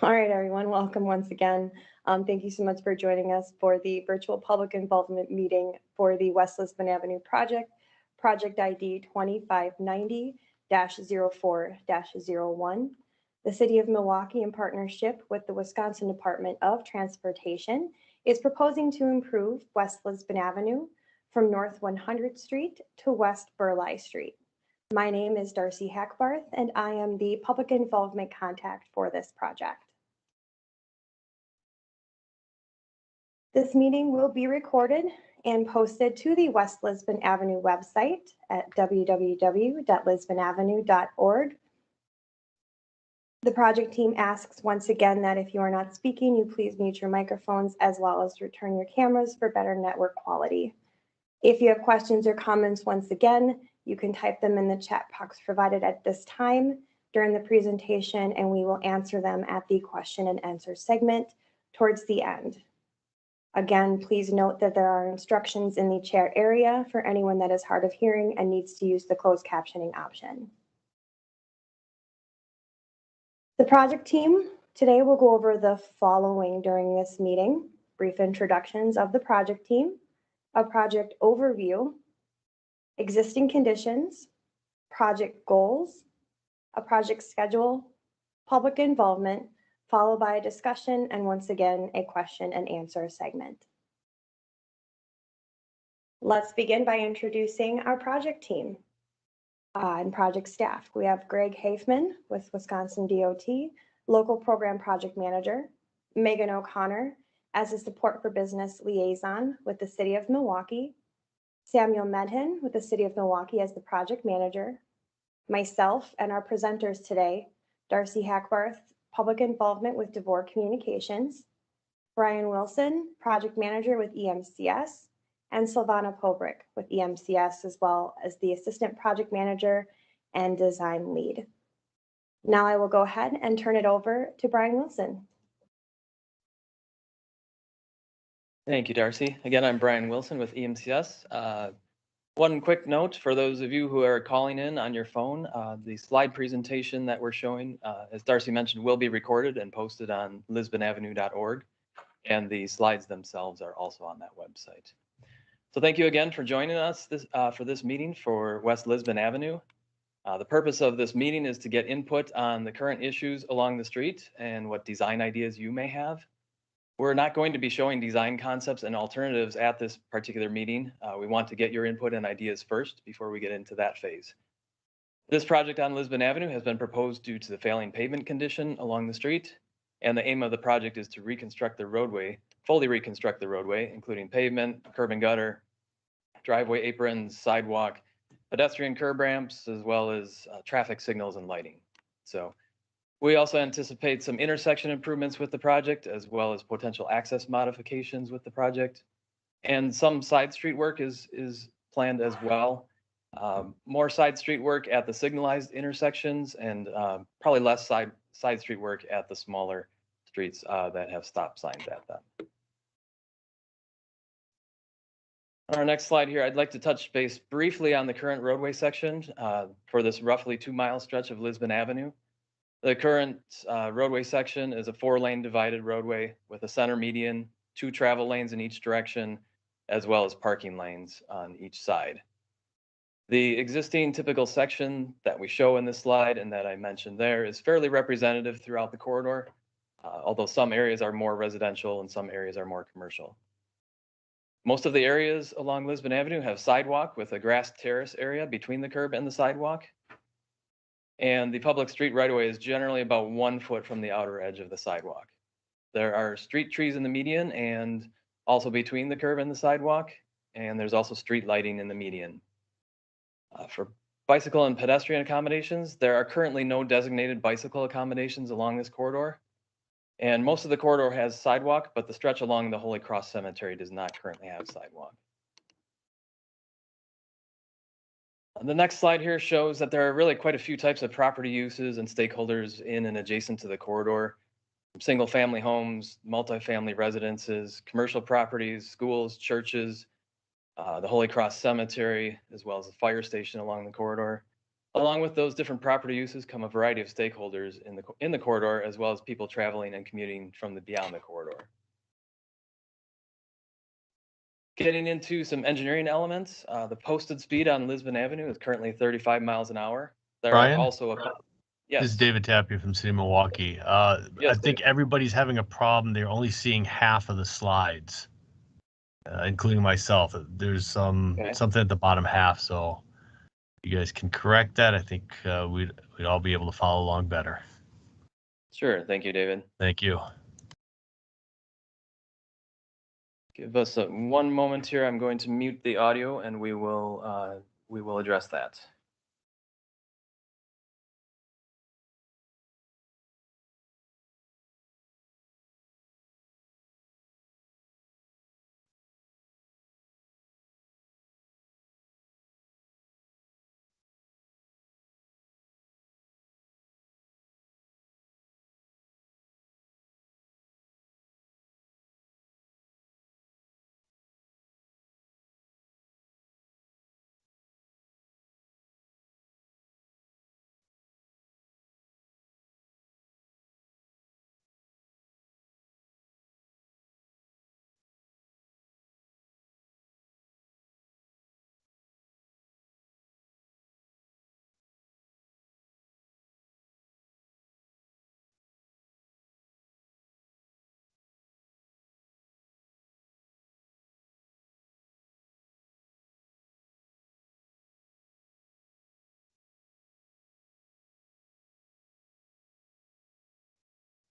All right, everyone, welcome once again. Thank you so much for joining us for the virtual public involvement meeting for the West Lisbon Avenue project, project ID 2590-04-01. The City of Milwaukee, in partnership with the Wisconsin Department of Transportation, is proposing to improve West Lisbon Avenue from North 100th Street to West Burleigh Street. My name is Darcy Hackbarth, and I am the public involvement contact for this project. This meeting will be recorded and posted to the West Lisbon Avenue website at www.lisbonavenue.org. The project team asks once again that if you are not speaking, you please mute your microphones as well as return your cameras for better network quality. If you have questions or comments, once again, you can type them in the chat box provided at this time during the presentation, and we will answer them at the question and answer segment towards the end. Again, please note that there are instructions in the chair area for anyone that is hard of hearing and needs to use the closed captioning option. The project team today will go over the following during this meeting: brief introductions of the project team, a project overview, existing conditions, project goals, a project schedule, public involvement, followed by a discussion, and once again, a question and answer segment. Let's begin by introducing our project team and project staff. We have Greg Hafman with Wisconsin DOT, Local Program Project Manager, Megan O'Connor as a Support for Business Liaison with the City of Milwaukee, Samuel Medhin with the City of Milwaukee as the Project Manager, myself and our presenters today, Darcy Hackbarth, Public Involvement with DeVore Communications, Brian Wilson, Project Manager with EMCS, and Silvana Pobrick with EMCS, as well as the Assistant Project Manager and Design Lead. Now I will go ahead and turn it over to Brian Wilson. Thank you, Darcy. Again, I'm Brian Wilson with EMCS. One quick note for those of you who are calling in on your phone, the slide presentation that we're showing, as Darcy mentioned, will be recorded and posted on lisbonavenue.org, and the slides themselves are also on that website. So thank you again for joining us for this meeting for West Lisbon Avenue. The purpose of this meeting is to get input on the current issues along the street and what design ideas you may have. We're not going to be showing design concepts and alternatives at this particular meeting. We want to get your input and ideas first before we get into that phase. This project on Lisbon Avenue has been proposed due to the failing pavement condition along the street, and the aim of the project is to reconstruct the roadway, fully reconstruct the roadway, including pavement, curb and gutter, driveway aprons, sidewalk, pedestrian curb ramps, as well as traffic signals and lighting. So we also anticipate some intersection improvements with the project, as well as potential access modifications with the project. And some side street work is planned as well. More side street work at the signalized intersections, and probably less side street work at the smaller streets that have stop signs at them. On our next slide here, I'd like to touch base briefly on the current roadway section for this roughly 2-mile stretch of Lisbon Avenue. The current roadway section is a 4-lane divided roadway with a center median, 2 travel lanes in each direction, as well as parking lanes on each side. The existing typical section that we show in this slide and that I mentioned there is fairly representative throughout the corridor, although some areas are more residential and some areas are more commercial. Most of the areas along Lisbon Avenue have sidewalk with a grass terrace area between the curb and the sidewalk. And the public street right-of-way is generally about 1 foot from the outer edge of the sidewalk. There are street trees in the median and also between the curb and the sidewalk, and there's also street lighting in the median. For bicycle and pedestrian accommodations, there are currently no designated bicycle accommodations along this corridor, and most of the corridor has sidewalk, but the stretch along the Holy Cross Cemetery does not currently have sidewalk. The next slide here shows that there are really quite a few types of property uses and stakeholders in and adjacent to the corridor. Single family homes, multifamily residences, commercial properties, schools, churches, the Holy Cross Cemetery, as well as the fire station along the corridor. Along with those different property uses come a variety of stakeholders in the corridor, as well as people traveling and commuting from beyond the corridor. Getting into some engineering elements, the posted speed on Lisbon Avenue is currently 35 miles an hour. There are Brian? also This is yes, David Tapia from City of Milwaukee. I yes, think Dave. everybody's having a problem. They're only seeing half of the slides, including myself. There's Okay. something at the bottom half, so you guys can correct that. I think we'd all be able to follow along better. Sure. Thank you, David. Thank you. Give us one moment here. I'm going to mute the audio, and we will address that.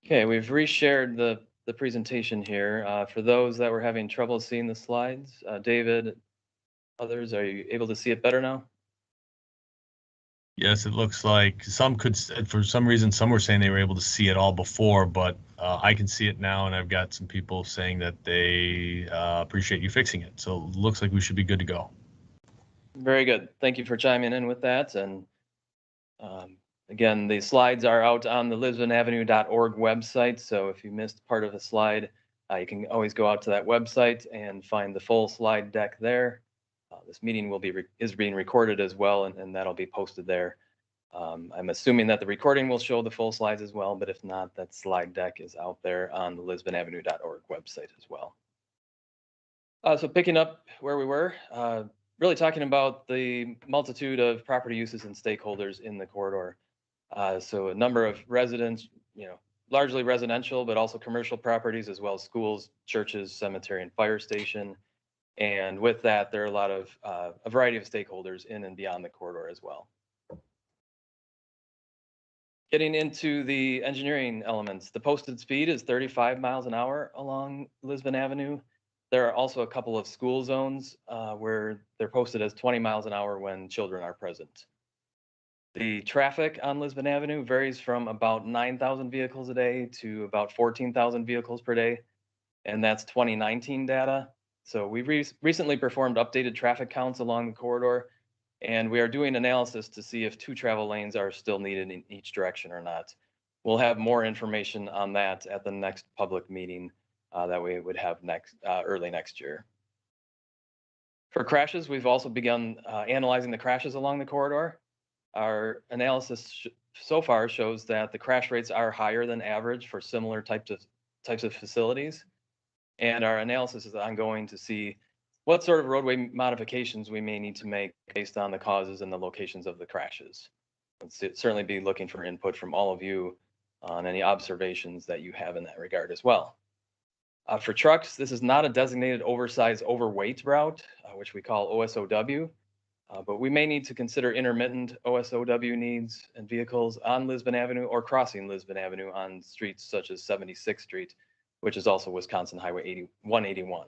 Okay, we've reshared the presentation here. For those that were having trouble seeing the slides, David, others, are you able to see it better now? Yes, it looks like some could, for some reason, some were saying they were able to see it all before, but I can see it now, and I've got some people saying that they appreciate you fixing it. So it looks like we should be good to go. Very good. Thank you for chiming in with that. And again, the slides are out on the lisbonavenue.org website. So if you missed part of a slide, you can always go out to that website and find the full slide deck there. This meeting is being recorded as well, and that'll be posted there. I'm assuming that the recording will show the full slides as well, but if not, that slide deck is out there on the lisbonavenue.org website as well. So picking up where we were, really talking about the multitude of property uses and stakeholders in the corridor. So a number of residents, largely residential, but also commercial properties, as well as schools, churches, cemetery, and fire station. And with that, there are a variety of stakeholders in and beyond the corridor as well. Getting into the engineering elements, the posted speed is 35 miles an hour along Lisbon Avenue. There are also a couple of school zones where they're posted as 20 miles an hour when children are present. The traffic on Lisbon Avenue varies from about 9,000 vehicles a day to about 14,000 vehicles per day, and that's 2019 data. So we recently performed updated traffic counts along the corridor, and we are doing analysis to see if 2 travel lanes are still needed in each direction or not. We'll have more information on that at the next public meeting that we would have early next year. For crashes, we've also begun analyzing the crashes along the corridor. Our analysis so far shows that the crash rates are higher than average for similar types of facilities. And our analysis is ongoing to see what sort of roadway modifications we may need to make based on the causes and the locations of the crashes. Let's certainly be looking for input from all of you on any observations that you have in that regard as well. For trucks, this is not a designated oversized overweight route, which we call OSOW, but we may need to consider intermittent OSOW needs and vehicles on Lisbon Avenue or crossing Lisbon Avenue on streets such as 76th Street, which is also Wisconsin Highway 181.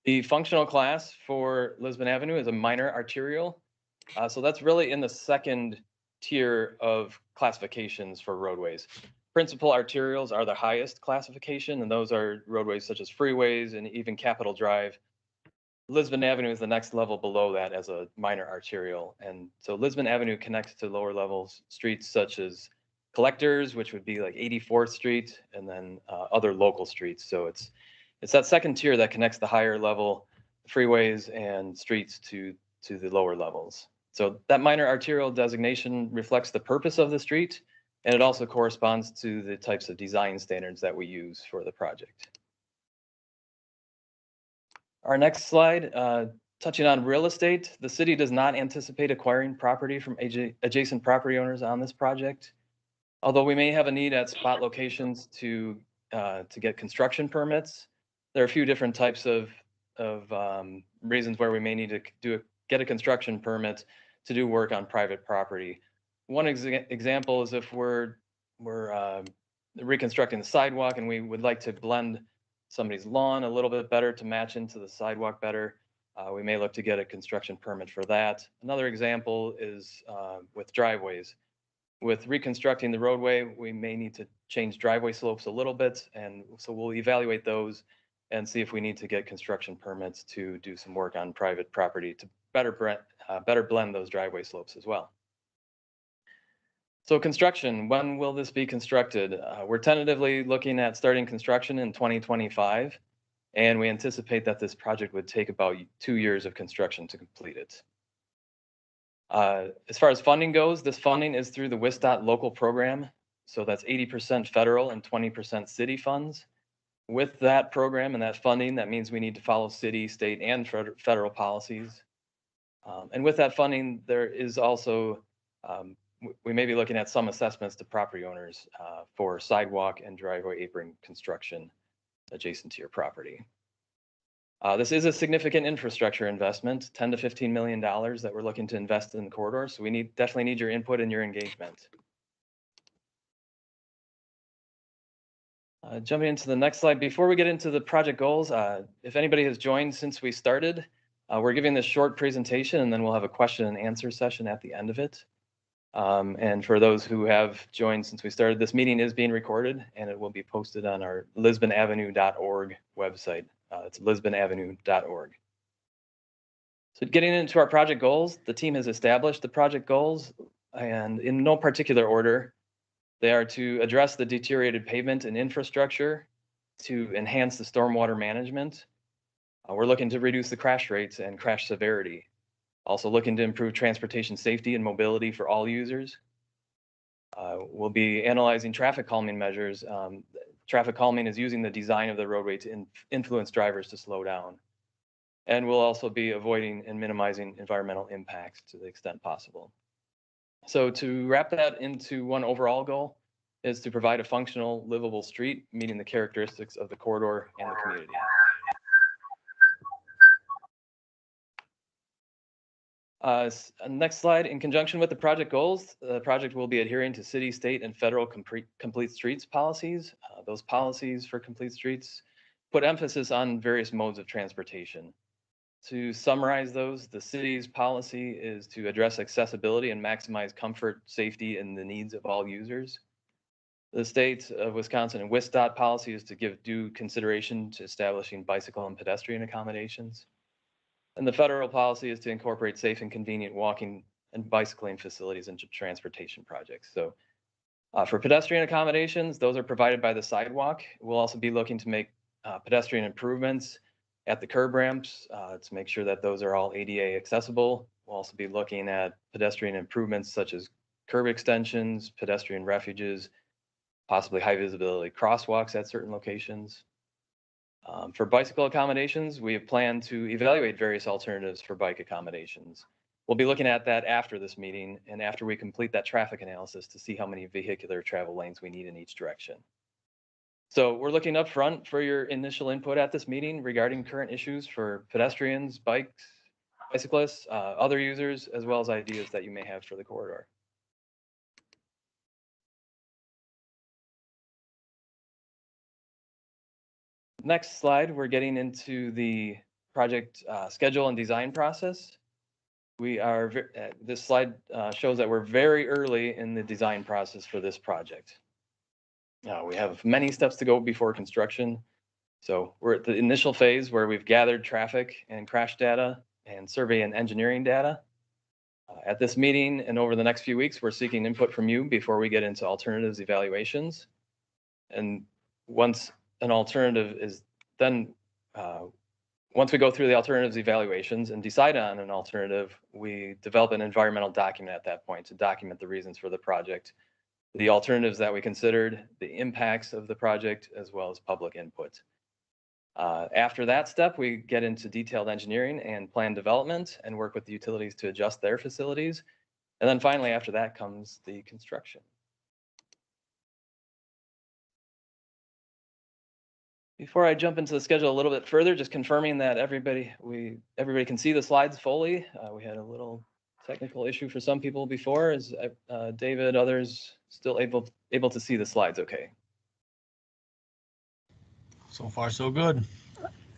The functional class for Lisbon Avenue is a minor arterial. So that's really in the second tier of classifications for roadways. Principal arterials are the highest classification, and those are roadways such as freeways and even Capitol Drive. Lisbon Avenue is the next level below that as a minor arterial. And so Lisbon Avenue connects to lower levels streets such as collectors, which would be like 84th Street, and then other local streets. So it's that second tier that connects the higher level freeways and streets to the lower levels. So that minor arterial designation reflects the purpose of the street, and it also corresponds to the types of design standards that we use for the project. Our next slide, touching on real estate, the city does not anticipate acquiring property from adjacent property owners on this project. Although we may have a need at spot locations to get construction permits, there are a few different types of reasons where we may need to get a construction permit to do work on private property. One example is if we're reconstructing the sidewalk and we would like to blend somebody's lawn a little bit better to match into the sidewalk better, we may look to get a construction permit for that. Another example is with driveways. With reconstructing the roadway, we may need to change driveway slopes a little bit, and so we'll evaluate those and see if we need to get construction permits to do some work on private property to better blend those driveway slopes as well. So construction, when will this be constructed? We're tentatively looking at starting construction in 2025, and we anticipate that this project would take about 2 years of construction to complete it. As far as funding goes, this funding is through the WisDOT local program. So that's 80% federal and 20% city funds. With that program and that funding, that means we need to follow city, state, and federal policies. And with that funding, there is also, we may be looking at some assessments to property owners for sidewalk and driveway apron construction adjacent to your property. This is a significant infrastructure investment, $10 to $15 million that we're looking to invest in the corridor. So we definitely need your input and your engagement. Jumping into the next slide, before we get into the project goals, if anybody has joined since we started, we're giving this short presentation and then we'll have a question and answer session at the end of it. And for those who have joined since we started, this meeting is being recorded and it will be posted on our lisbonavenue.org website. It's lisbonavenue.org. So getting into our project goals, the team has established the project goals, and in no particular order, they are to address the deteriorated pavement and infrastructure, to enhance the stormwater management. We're looking to reduce the crash rates and crash severity. Also looking to improve transportation safety and mobility for all users. We'll be analyzing traffic calming measures. Traffic calming is using the design of the roadway to influence drivers to slow down. And we'll also be avoiding and minimizing environmental impacts to the extent possible. So to wrap that into one overall goal is to provide a functional, livable street, meeting the characteristics of the corridor and the community. Next slide, in conjunction with the project goals, the project will be adhering to city, state, and federal complete streets policies. Those policies for complete streets put emphasis on various modes of transportation. To summarize those, the city's policy is to address accessibility and maximize comfort, safety, and the needs of all users. The state of Wisconsin and WisDOT policy is to give due consideration to establishing bicycle and pedestrian accommodations. And the federal policy is to incorporate safe and convenient walking and bicycling facilities into transportation projects. So for pedestrian accommodations, those are provided by the sidewalk. We'll also be looking to make pedestrian improvements at the curb ramps to make sure that those are all ADA accessible. We'll also be looking at pedestrian improvements such as curb extensions, pedestrian refuges, possibly high visibility crosswalks at certain locations. For bicycle accommodations, we have planned to evaluate various alternatives for bike accommodations. We'll be looking at that after this meeting and after we complete that traffic analysis to see how many vehicular travel lanes we need in each direction. So we're looking up front for your initial input at this meeting regarding current issues for pedestrians, bikes, bicyclists, other users, as well as ideas that you may have for the corridor. Next slide, we're getting into the project schedule and design process. We are, this slide shows that we're very early in the design process for this project. We have many steps to go before construction. So we're at the initial phase where we've gathered traffic and crash data and survey and engineering data. At this meeting and over the next few weeks, we're seeking input from you before we get into alternatives evaluations. And once an alternative is then, Once we go through the alternatives evaluations and decide on an alternative, we develop an environmental document at that point to document the reasons for the project, the alternatives that we considered, the impacts of the project, as well as public input. After that step, we get into detailed engineering and plan development and work with the utilities to adjust their facilities. And then finally, after that comes the construction. Before I jump into the schedule a little bit further, just confirming that everybody can see the slides fully. We had a little technical issue for some people before. Is David, others still able to see the slides okay? So far, so good.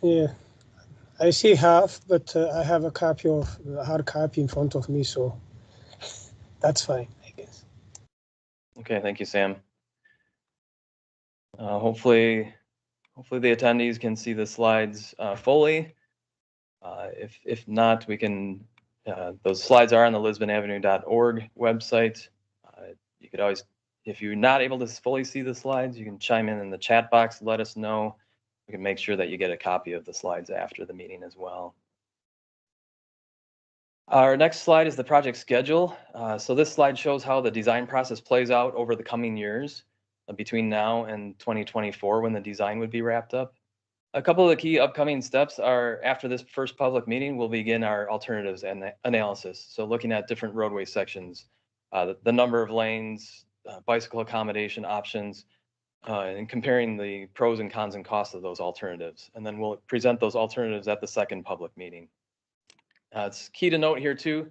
Yeah, I see half, but I have a hard copy in front of me, so that's fine, I guess. Okay, thank you, Sam. Hopefully the attendees can see the slides fully. If not, we can. Those slides are on the lisbonavenue.org website. You could always, if you're not able to fully see the slides, you can chime in the chat box. Let us know. We can make sure that you get a copy of the slides after the meeting as well. Our next slide is the project schedule. So this slide shows how the design process plays out over the coming years between now and 2024 when the design would be wrapped up. A couple of the key upcoming steps are after this first public meeting, we'll begin our alternatives and analysis. So looking at different roadway sections, the number of lanes, bicycle accommodation options, and comparing the pros and cons and costs of those alternatives. And then we'll present those alternatives at the second public meeting. It's key to note here too,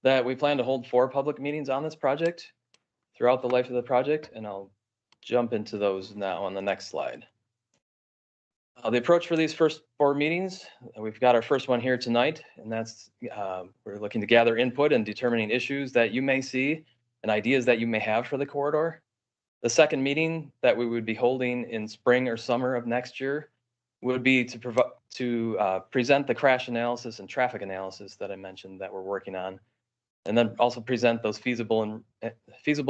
that we plan to hold 4 public meetings on this project throughout the life of the project, and I'll jump into those now on the next slide. The approach for these first 4 meetings, we've got our first one here tonight, and that's we're looking to gather input and determining issues that you may see and ideas that you may have for the corridor. The second meeting that we would be holding in spring or summer of next year would be to present the crash analysis and traffic analysis that I mentioned that we're working on, and then also present those feasible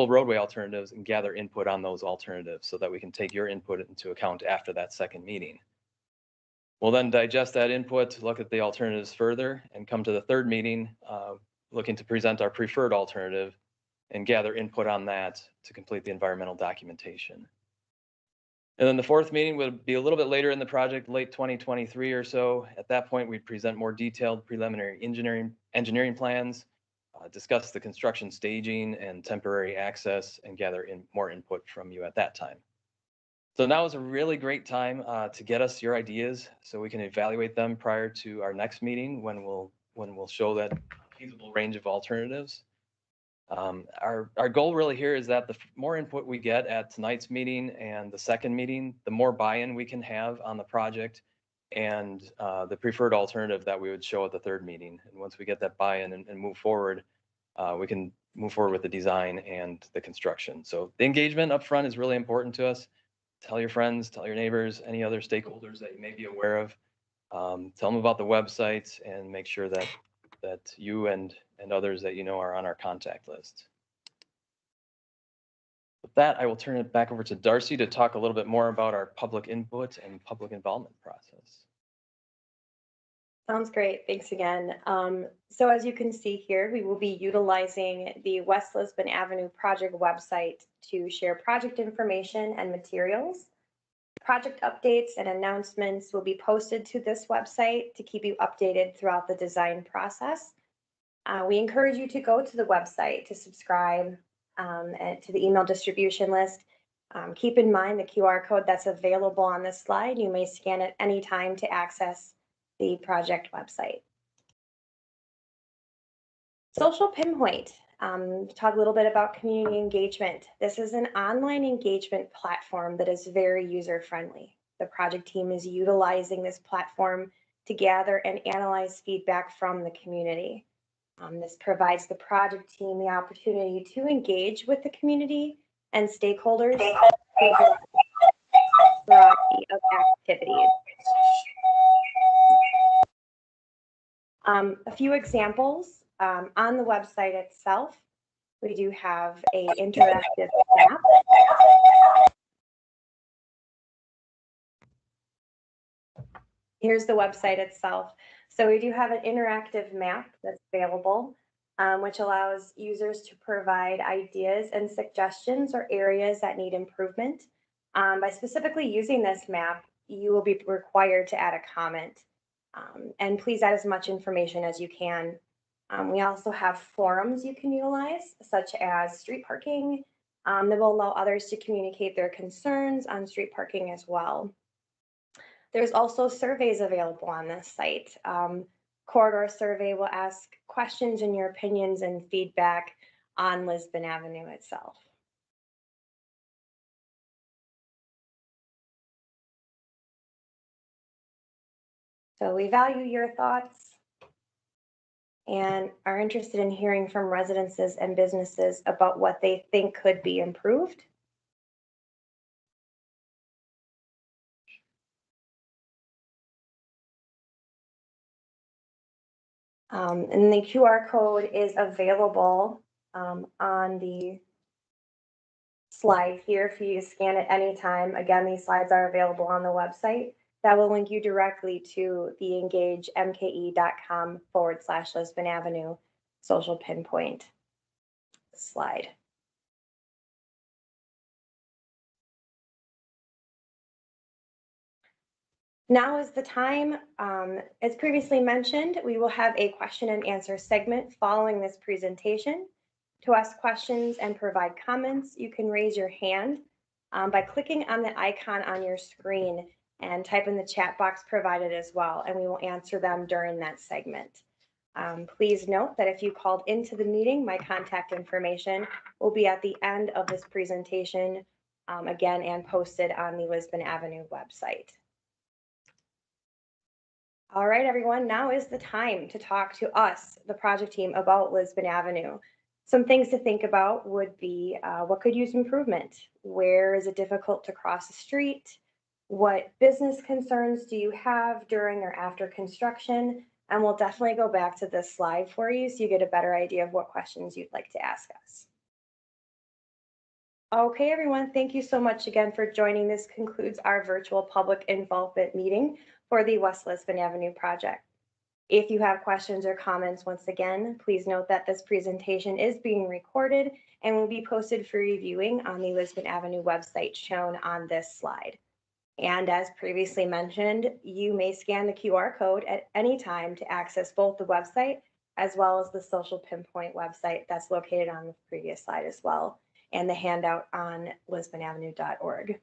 roadway alternatives and gather input on those alternatives so that we can take your input into account after that second meeting. We'll then digest that input, look at the alternatives further, and come to the third meeting looking to present our preferred alternative and gather input on that to complete the environmental documentation. And then the fourth meeting would be a little bit later in the project, late 2023 or so. At that point, we'd present more detailed preliminary engineering plans, discuss the construction staging and temporary access, and gather more input from you at that time. So now is a really great time to get us your ideas so we can evaluate them prior to our next meeting when we'll show that feasible range of alternatives. Our goal really here is that the more input we get at tonight's meeting and the second meeting, the more buy-in we can have on the project and the preferred alternative that we would show at the third meeting. And once we get that buy-in and move forward, we can move forward with the design and the construction. So the engagement up front is really important to us. Tell your friends, tell your neighbors, any other stakeholders that you may be aware of. Tell them about the website and make sure that you and others that you know are on our contact list. With that, I will turn it back over to Darcy to talk a little bit more about our public input and public involvement process. Sounds great. Thanks again. So as you can see here, we will be utilizing the West Lisbon Avenue project website to share project information and materials. Project updates and announcements will be posted to this website to keep you updated throughout the design process. We encourage you to go to the website to subscribe and to the email distribution list. Keep in mind the QR code that's available on this slide. You may scan it anytime to access the project website. Social pinpoint. Talk a little bit about community engagement. This is an online engagement platform that is very user-friendly. The project team is utilizing this platform to gather and analyze feedback from the community. This provides the project team the opportunity to engage with the community and stakeholders through a variety of activities. A few examples on the website itself. We do have an interactive map. Here's the website itself. So we do have an interactive map that's available, which allows users to provide ideas and suggestions or areas that need improvement. By specifically using this map, you will be required to add a comment. And please add as much information as you can. We also have forums you can utilize, such as street parking, that will allow others to communicate their concerns on street parking as well. There's also surveys available on this site. Corridor survey will ask questions and your opinions and feedback on Lisbon Avenue itself. So we value your thoughts and are interested in hearing from residences and businesses about what they think could be improved. And the QR code is available on the slide here for you to scan at any time. Again, these slides are available on the website. That will link you directly to the engagemke.com/Lisbon Avenue social pinpoint slide. Now is the time. As previously mentioned, we will have a question and answer segment following this presentation. To ask questions and provide comments, you can raise your hand by clicking on the icon on your screen and type in the chat box provided as well, and we will answer them during that segment. Please note that if you called into the meeting, my contact information will be at the end of this presentation, again, and posted on the Lisbon Avenue website. All right, everyone, now is the time to talk to us, the project team, about Lisbon Avenue. Some things to think about would be what could use improvement? Where is it difficult to cross the street? What business concerns do you have during or after construction? And we'll definitely go back to this slide for you so you get a better idea of what questions you'd like to ask us. Okay, everyone, thank you so much again for joining. This concludes our virtual public involvement meeting for the West Lisbon Avenue project. If you have questions or comments, once again, please note that this presentation is being recorded and will be posted for reviewing on the Lisbon Avenue website shown on this slide. And as previously mentioned, you may scan the QR code at any time to access both the website as well as the social pinpoint website that's located on the previous slide as well, and the handout on lisbonavenue.org.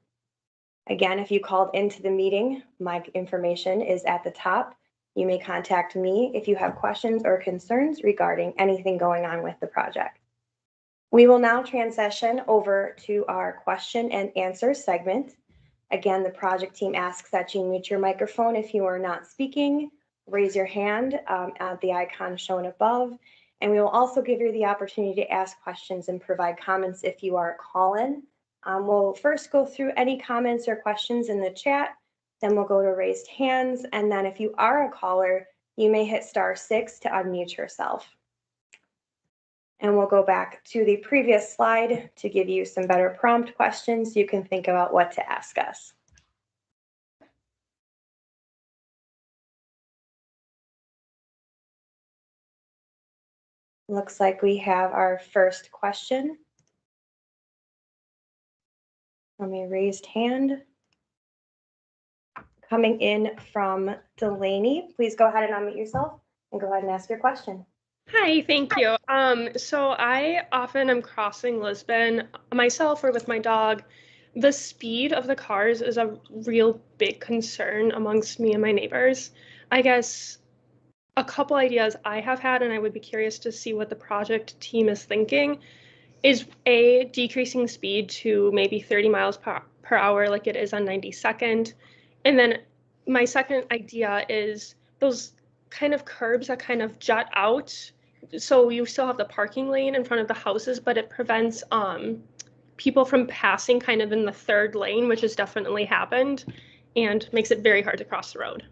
Again, if you called into the meeting, my information is at the top. You may contact me if you have questions or concerns regarding anything going on with the project. We will now transition over to our question and answer segment. Again, the project team asks that you mute your microphone if you are not speaking, raise your hand at the icon shown above, and we will also give you the opportunity to ask questions and provide comments if you are a call-in. We'll first go through any comments or questions in the chat, then we'll go to raised hands, and then if you are a caller, you may hit *6 to unmute yourself. And we'll go back to the previous slide to give you some better prompt questions so you can think about what to ask us. Looks like we have our first question. Let me raised hand. Coming in from Delaney. Please go ahead and unmute yourself and go ahead and ask your question. Hi, thank you. So I often am crossing Lisbon myself or with my dog. The speed of the cars is a real big concern amongst me and my neighbors. I guess a couple ideas I have had, and I would be curious to see what the project team is thinking, is A, decreasing speed to maybe 30 miles per hour like it is on 92nd. And then my second idea is those kind of curbs that kind of jut out. So you still have the parking lane in front of the houses, but it prevents people from passing kind of in the third lane, which has definitely happened and makes it very hard to cross the road.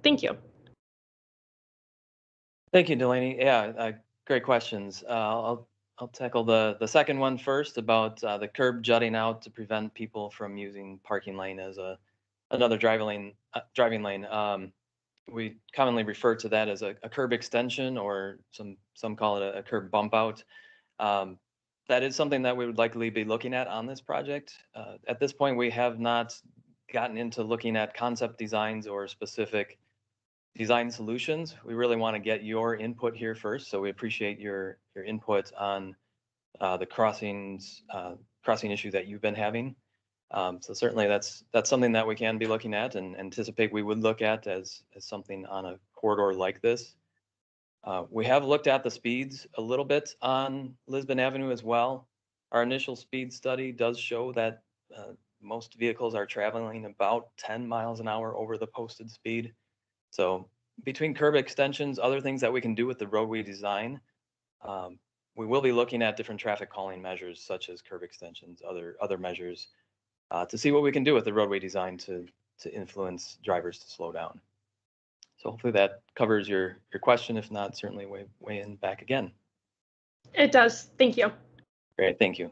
Thank you. Thank you, Delaney. Yeah, great questions. I'll tackle the second one first about the curb jutting out to prevent people from using parking lane as a another driving lane. We commonly refer to that as a curb extension, or some call it a curb bump out. That is something that we would likely be looking at on this project. At this point, we have not gotten into looking at concept designs or specific design solutions. We really want to get your input here first, so we appreciate your input on the crossing issue that you've been having. So certainly that's something that we can be looking at and anticipate we would look at as something on a corridor like this. We have looked at the speeds a little bit on Lisbon Avenue as well. Our initial speed study does show that most vehicles are traveling about 10 miles an hour over the posted speed. So between curb extensions, other things that we can do with the roadway design, we will be looking at different traffic calming measures such as curb extensions, other measures, to see what we can do with the roadway design to influence drivers to slow down. So hopefully that covers your question. If not, certainly weigh in back again. It does. Thank you. Great, thank you.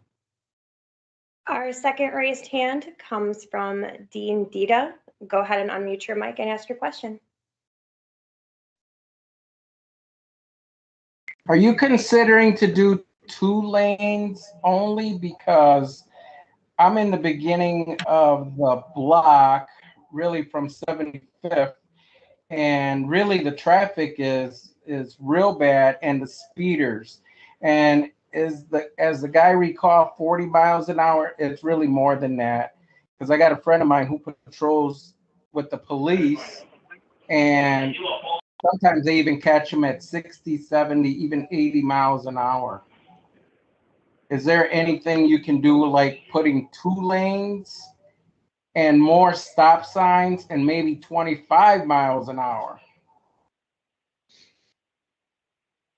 Our second raised hand comes from Dean Dita. Go ahead and unmute your mic and ask your question. Are you considering to do 2 lanes only? Because I'm in the beginning of the block, really from 75th, and really the traffic is real bad, and the speeders. And as the guy recalled, 40 miles an hour, it's really more than that. Because I got a friend of mine who patrols with the police, and sometimes they even catch them at 60, 70, even 80 miles an hour. Is there anything you can do, like putting 2 lanes and more stop signs and maybe 25 miles an hour?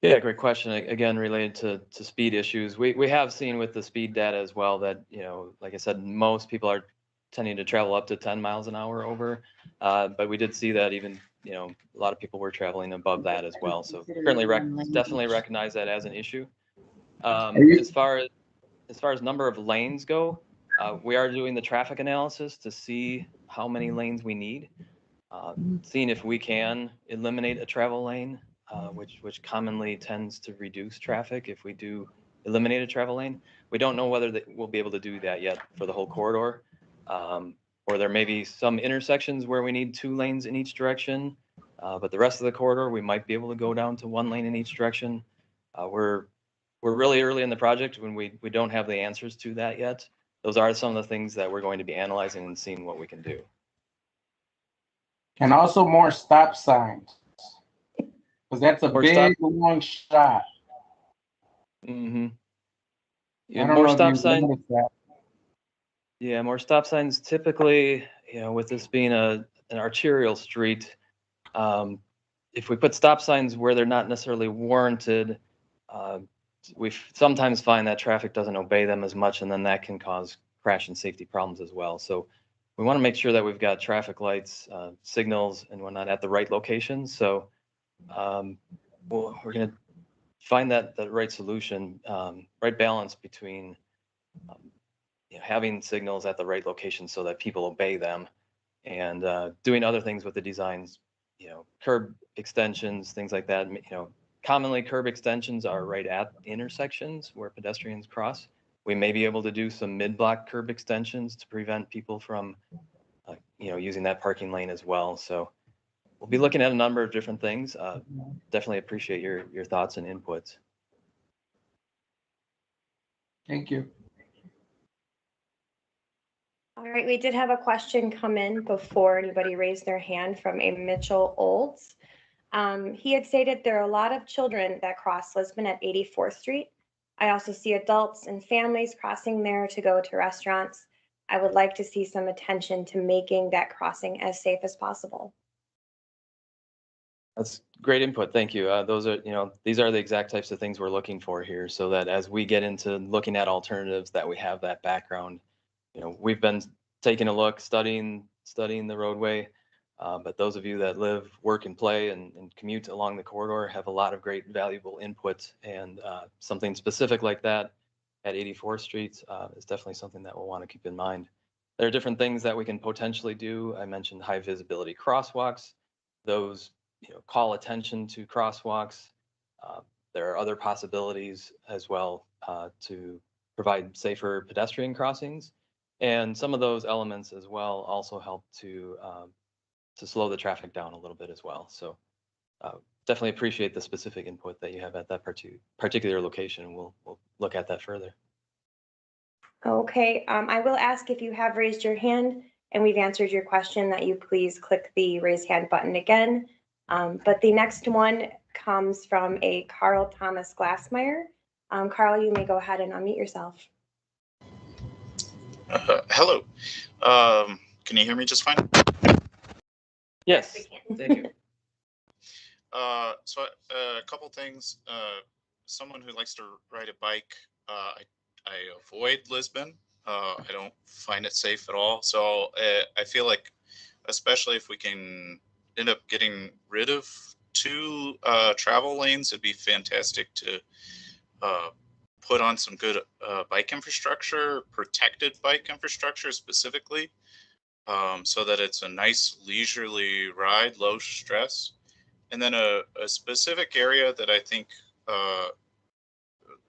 Yeah, great question. Again, related to speed issues. We have seen with the speed data as well that, like I said, most people are tending to travel up to 10 miles an hour over. But we did see that even, a lot of people were traveling above that as well. So certainly definitely recognize that as an issue. As far as number of lanes go, we are doing the traffic analysis to see how many lanes we need, seeing if we can eliminate a travel lane, which commonly tends to reduce traffic if we do eliminate a travel lane. We don't know whether we'll be able to do that yet for the whole corridor, or there may be some intersections where we need 2 lanes in each direction, but the rest of the corridor, we might be able to go down to 1 lane in each direction. We're really early in the project when we don't have the answers to that yet. Those are some of the things that we're going to be analyzing and seeing what we can do. And also more stop signs, because that's a big long shot. Mm-hmm. Yeah, I don't more know if stop you signs. noticed that. Yeah, more stop signs. Typically, with this being an arterial street, if we put stop signs where they're not necessarily warranted, we sometimes find that traffic doesn't obey them as much, and then that can cause crash and safety problems as well. So we want to make sure that we've got traffic lights, signals, and whatnot at the right locations. So we're going to find that right solution, right balance between having signals at the right location so that people obey them, and doing other things with the designs, curb extensions, things like that. Commonly curb extensions are right at intersections where pedestrians cross. We may be able to do some mid-block curb extensions to prevent people from, using that parking lane as well. So we'll be looking at a number of different things. Definitely appreciate your thoughts and inputs. Thank you. All right, we did have a question come in before anybody raised their hand from a Mitchell Olds. He had stated there are a lot of children that cross Lisbon at 84th Street. I also see adults and families crossing there to go to restaurants. I would like to see some attention to making that crossing as safe as possible. That's great input. Thank you. Those are, these are the exact types of things we're looking for here, so that as we get into looking at alternatives, that we have that background. We've been taking a look, studying the roadway, but those of you that live, work, and play and commute along the corridor have a lot of great valuable input, and something specific like that at 84th Street is definitely something that we'll want to keep in mind. There are different things that we can potentially do. I mentioned high visibility crosswalks. Those, call attention to crosswalks. There are other possibilities as well to provide safer pedestrian crossings. And some of those elements as well also help to slow the traffic down a little bit as well. So definitely appreciate the specific input that you have at that particular location. We'll look at that further. Okay, I will ask if you have raised your hand and we've answered your question that you please click the raise hand button again. But the next one comes from a Carl Thomas Glassmeyer. Carl, you may go ahead and unmute yourself. Hello. Can you hear me just fine? Yes, we can. thank you. So a couple things. Someone who likes to ride a bike, I avoid Lisbon. I don't find it safe at all. So I feel like, especially if we can end up getting rid of 2 travel lanes, it'd be fantastic to put on some good bike infrastructure, protected bike infrastructure specifically, so that it's a nice leisurely ride, low stress. And then a specific area that I think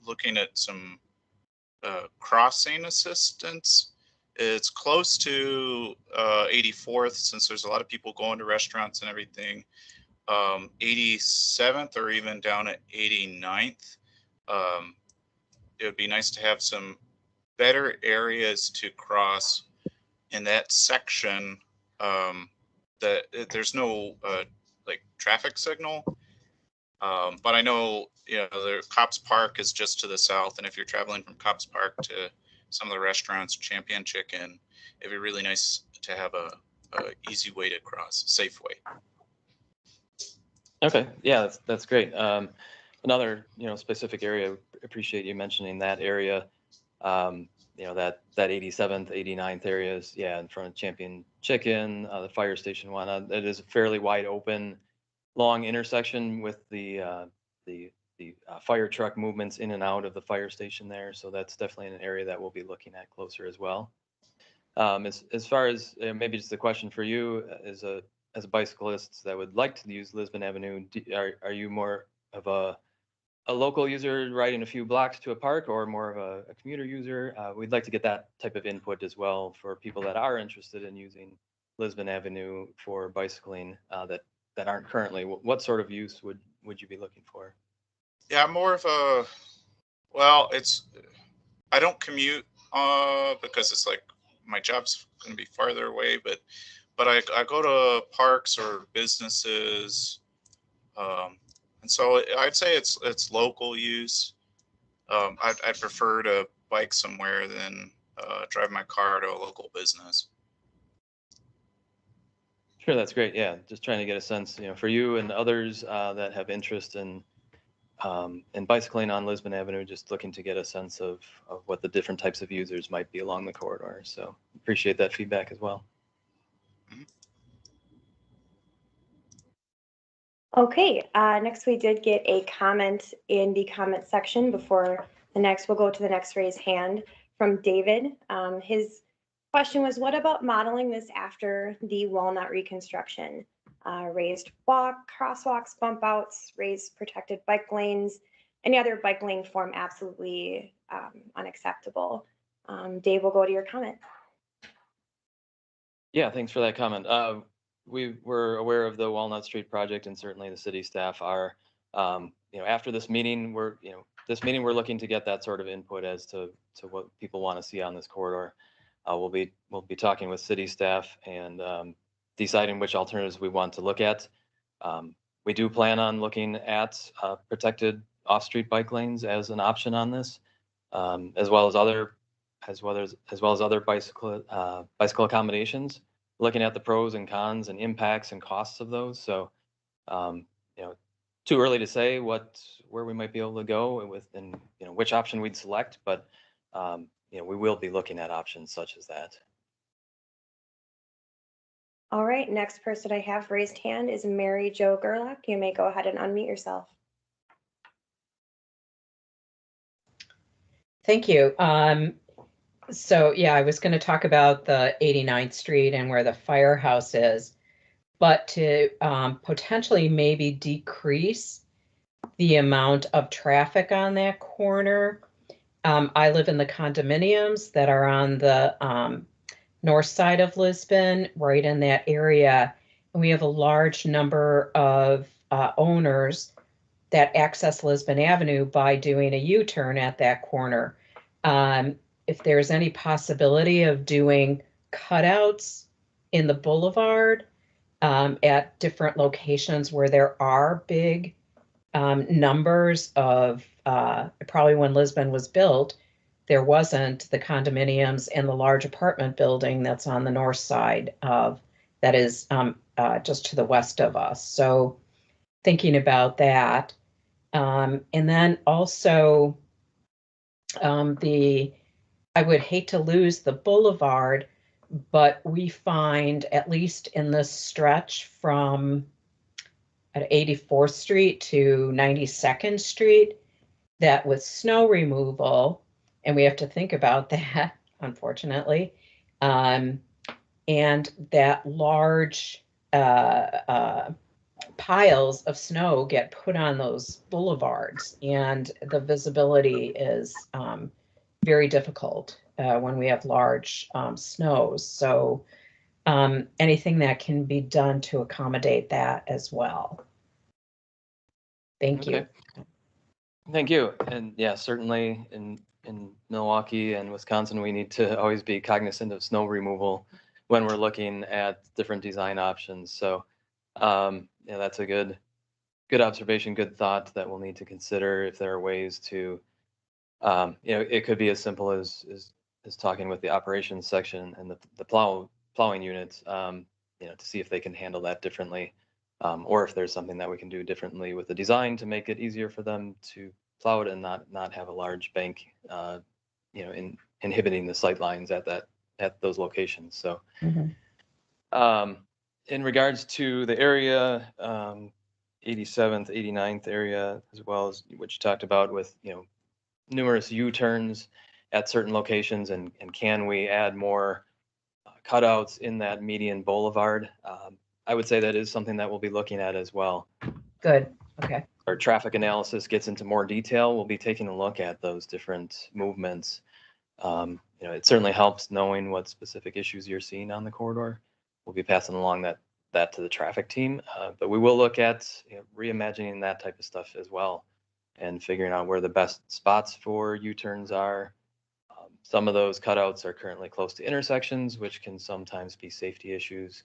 looking at some crossing assistance, it's close to 84th, since there's a lot of people going to restaurants and everything. 87th or even down at 89th. It would be nice to have some better areas to cross in that section. That there's no like traffic signal, but I know the Cops Park is just to the south, and if you're traveling from Cops Park to some of the restaurants, Champion Chicken, it'd be really nice to have a easy way to cross, safe way. Okay, yeah, that's great. Another specific area, appreciate you mentioning that area. That 87th, 89th areas, yeah, in front of Champion Chicken, the fire station one. It is a fairly wide open, long intersection with the fire truck movements in and out of the fire station there. So that's definitely an area that we'll be looking at closer as well. As far as maybe just a question for you as a bicyclist that would like to use Lisbon Avenue, are you more of a local user riding a few blocks to a park, or more of a commuter user? We'd like to get that type of input as well for people that are interested in using Lisbon Avenue for bicycling that aren't currently. What sort of use would you be looking for? Yeah, more of a, well, I don't commute because it's like my job's going to be farther away, but I go to parks or businesses. And so I'd say it's local use. I'd prefer to bike somewhere than drive my car to a local business. Sure, that's great. Yeah, just trying to get a sense, for you and others that have interest in bicycling on Lisbon Avenue, just looking to get a sense of what the different types of users might be along the corridor. So appreciate that feedback as well. Okay, next we did get a comment in the comment section before the next. We'll go to the next raised hand from David. His question was, what about modeling this after the Walnut reconstruction? Raised crosswalks, bump outs, raised protected bike lanes, any other bike lane form absolutely unacceptable. Dave, we'll go to your comment. Yeah, thanks for that comment. We were aware of the Walnut Street project, and certainly the city staff are. After this meeting, we're looking to get that sort of input as to what people want to see on this corridor. We'll be talking with city staff and deciding which alternatives we want to look at. We do plan on looking at protected off-street bike lanes as an option on this, as well as other bicycle accommodations, looking at the pros and cons and impacts and costs of those. So, too early to say where we might be able to go with, and which option we'd select, but we will be looking at options such as that. All right, next person I have raised hand is Mary Jo Gerlach. You may go ahead and unmute yourself. Thank you. So yeah, I was going to talk about the 89th Street and where the firehouse is, but to potentially maybe decrease the amount of traffic on that corner. I live in the condominiums that are on the north side of Lisbon, right in that area. And we have a large number of owners that access Lisbon Avenue by doing a U-turn at that corner. If there's any possibility of doing cutouts in the boulevard at different locations where there are big numbers of, probably when Lisbon was built, there wasn't the condominiums and the large apartment building that's on the north side of, that is just to the west of us. So thinking about that. And then also I would hate to lose the boulevard, but we find, at least in this stretch from at 84th Street to 92nd Street, that with snow removal, and we have to think about that, unfortunately, and that large piles of snow get put on those boulevards, and the visibility is very difficult when we have large snows. So anything that can be done to accommodate that as well. Thank you. Okay. Thank you. And yeah, certainly in Milwaukee and Wisconsin, we need to always be cognizant of snow removal when we're looking at different design options. So yeah, that's a good observation, good thought that we'll need to consider if there are ways to, it could be as simple as talking with the operations section and the plowing units, to see if they can handle that differently. Or if there's something that we can do differently with the design to make it easier for them to plow it and not have a large bank, inhibiting the sight lines at those locations. So, in regards to the area, 87th, 89th area, as well as what you talked about with, numerous U-turns at certain locations, and can we add more cutouts in that median boulevard? I would say that is something that we'll be looking at as well. Good. Okay. Our traffic analysis gets into more detail. We'll be taking a look at those different movements. It certainly helps knowing what specific issues you're seeing on the corridor. We'll be passing along that to the traffic team, but we will look at reimagining that type of stuff as well, and figuring out where the best spots for U-turns are. Some of those cutouts are currently close to intersections, which can sometimes be safety issues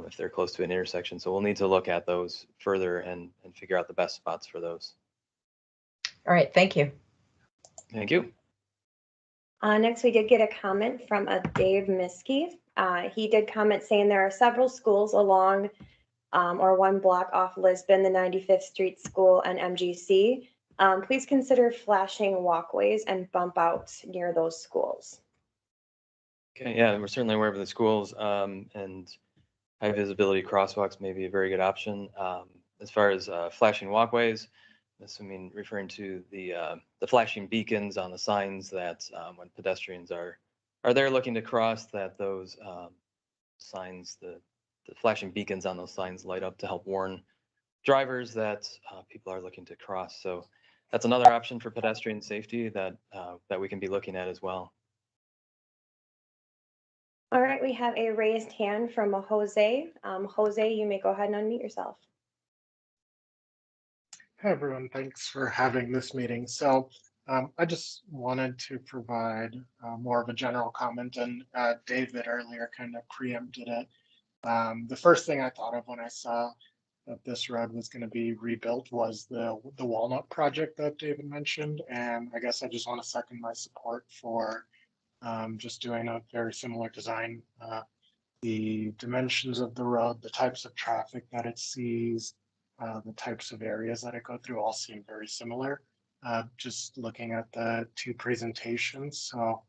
if they're close to an intersection. So we'll need to look at those further and figure out the best spots for those. All right. Thank you. Thank you. Next, we did get a comment from a Dave Miskey. He did comment saying there are several schools along or one block off Lisbon, the 95th Street School and MGC. Please consider flashing walkways and bump outs near those schools. Okay, yeah, we're certainly aware of the schools, and high visibility crosswalks may be a very good option. As far as flashing walkways, assuming referring to the flashing beacons on the signs that when pedestrians are there looking to cross, that those signs, the flashing beacons on those signs light up to help warn drivers that people are looking to cross. So that's another option for pedestrian safety that we can be looking at as well. All right, we have a raised hand from a Jose. Jose, you may go ahead and unmute yourself. Hi, everyone. Thanks for having this meeting. So I just wanted to provide more of a general comment, and David earlier kind of preempted it. The first thing I thought of when I saw that this road was going to be rebuilt was the Walnut project that David mentioned. And I guess I just want to second my support for just doing a very similar design. The dimensions of the road, the types of traffic that it sees, the types of areas that I go through all seem very similar. Just looking at the two presentations. So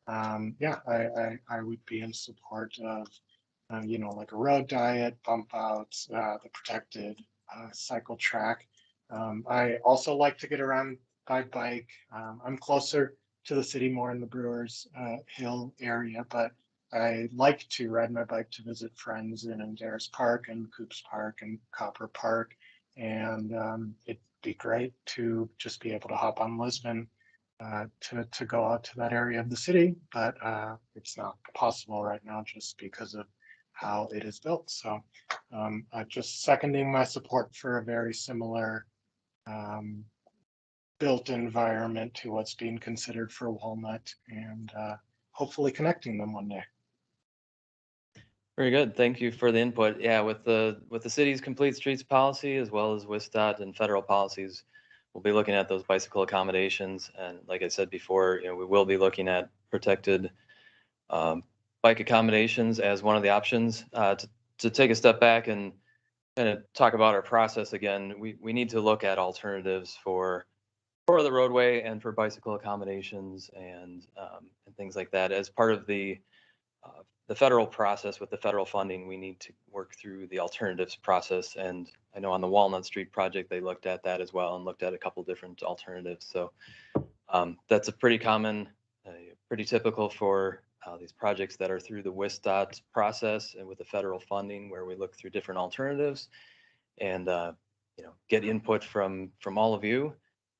yeah, I would be in support of, like a road diet, bump outs, the protected cycle track. I also like to get around by bike. I'm closer to the city more in the Brewers Hill area, but I like to ride my bike to visit friends in Adair's Park and Coops Park and Copper Park. And it'd be great to just be able to hop on Lisbon to go out to that area of the city, but it's not possible right now just because of how it is built. So just seconding my support for a very similar built environment to what's being considered for Walnut, and hopefully connecting them one day. Very good. Thank you for the input. Yeah, with the city's complete streets policy, as well as WisDOT and federal policies, we'll be looking at those bicycle accommodations. And like I said before, we will be looking at protected bike accommodations as one of the options. To take a step back and kind of talk about our process again, we need to look at alternatives for the roadway and for bicycle accommodations and things like that. As part of the federal process with the federal funding, we need to work through the alternatives process. And I know on the Walnut Street project, they looked at that as well and looked at a couple different alternatives. So that's a pretty common, pretty typical for these projects that are through the WisDOT process and with the federal funding, where we look through different alternatives and get input from all of you.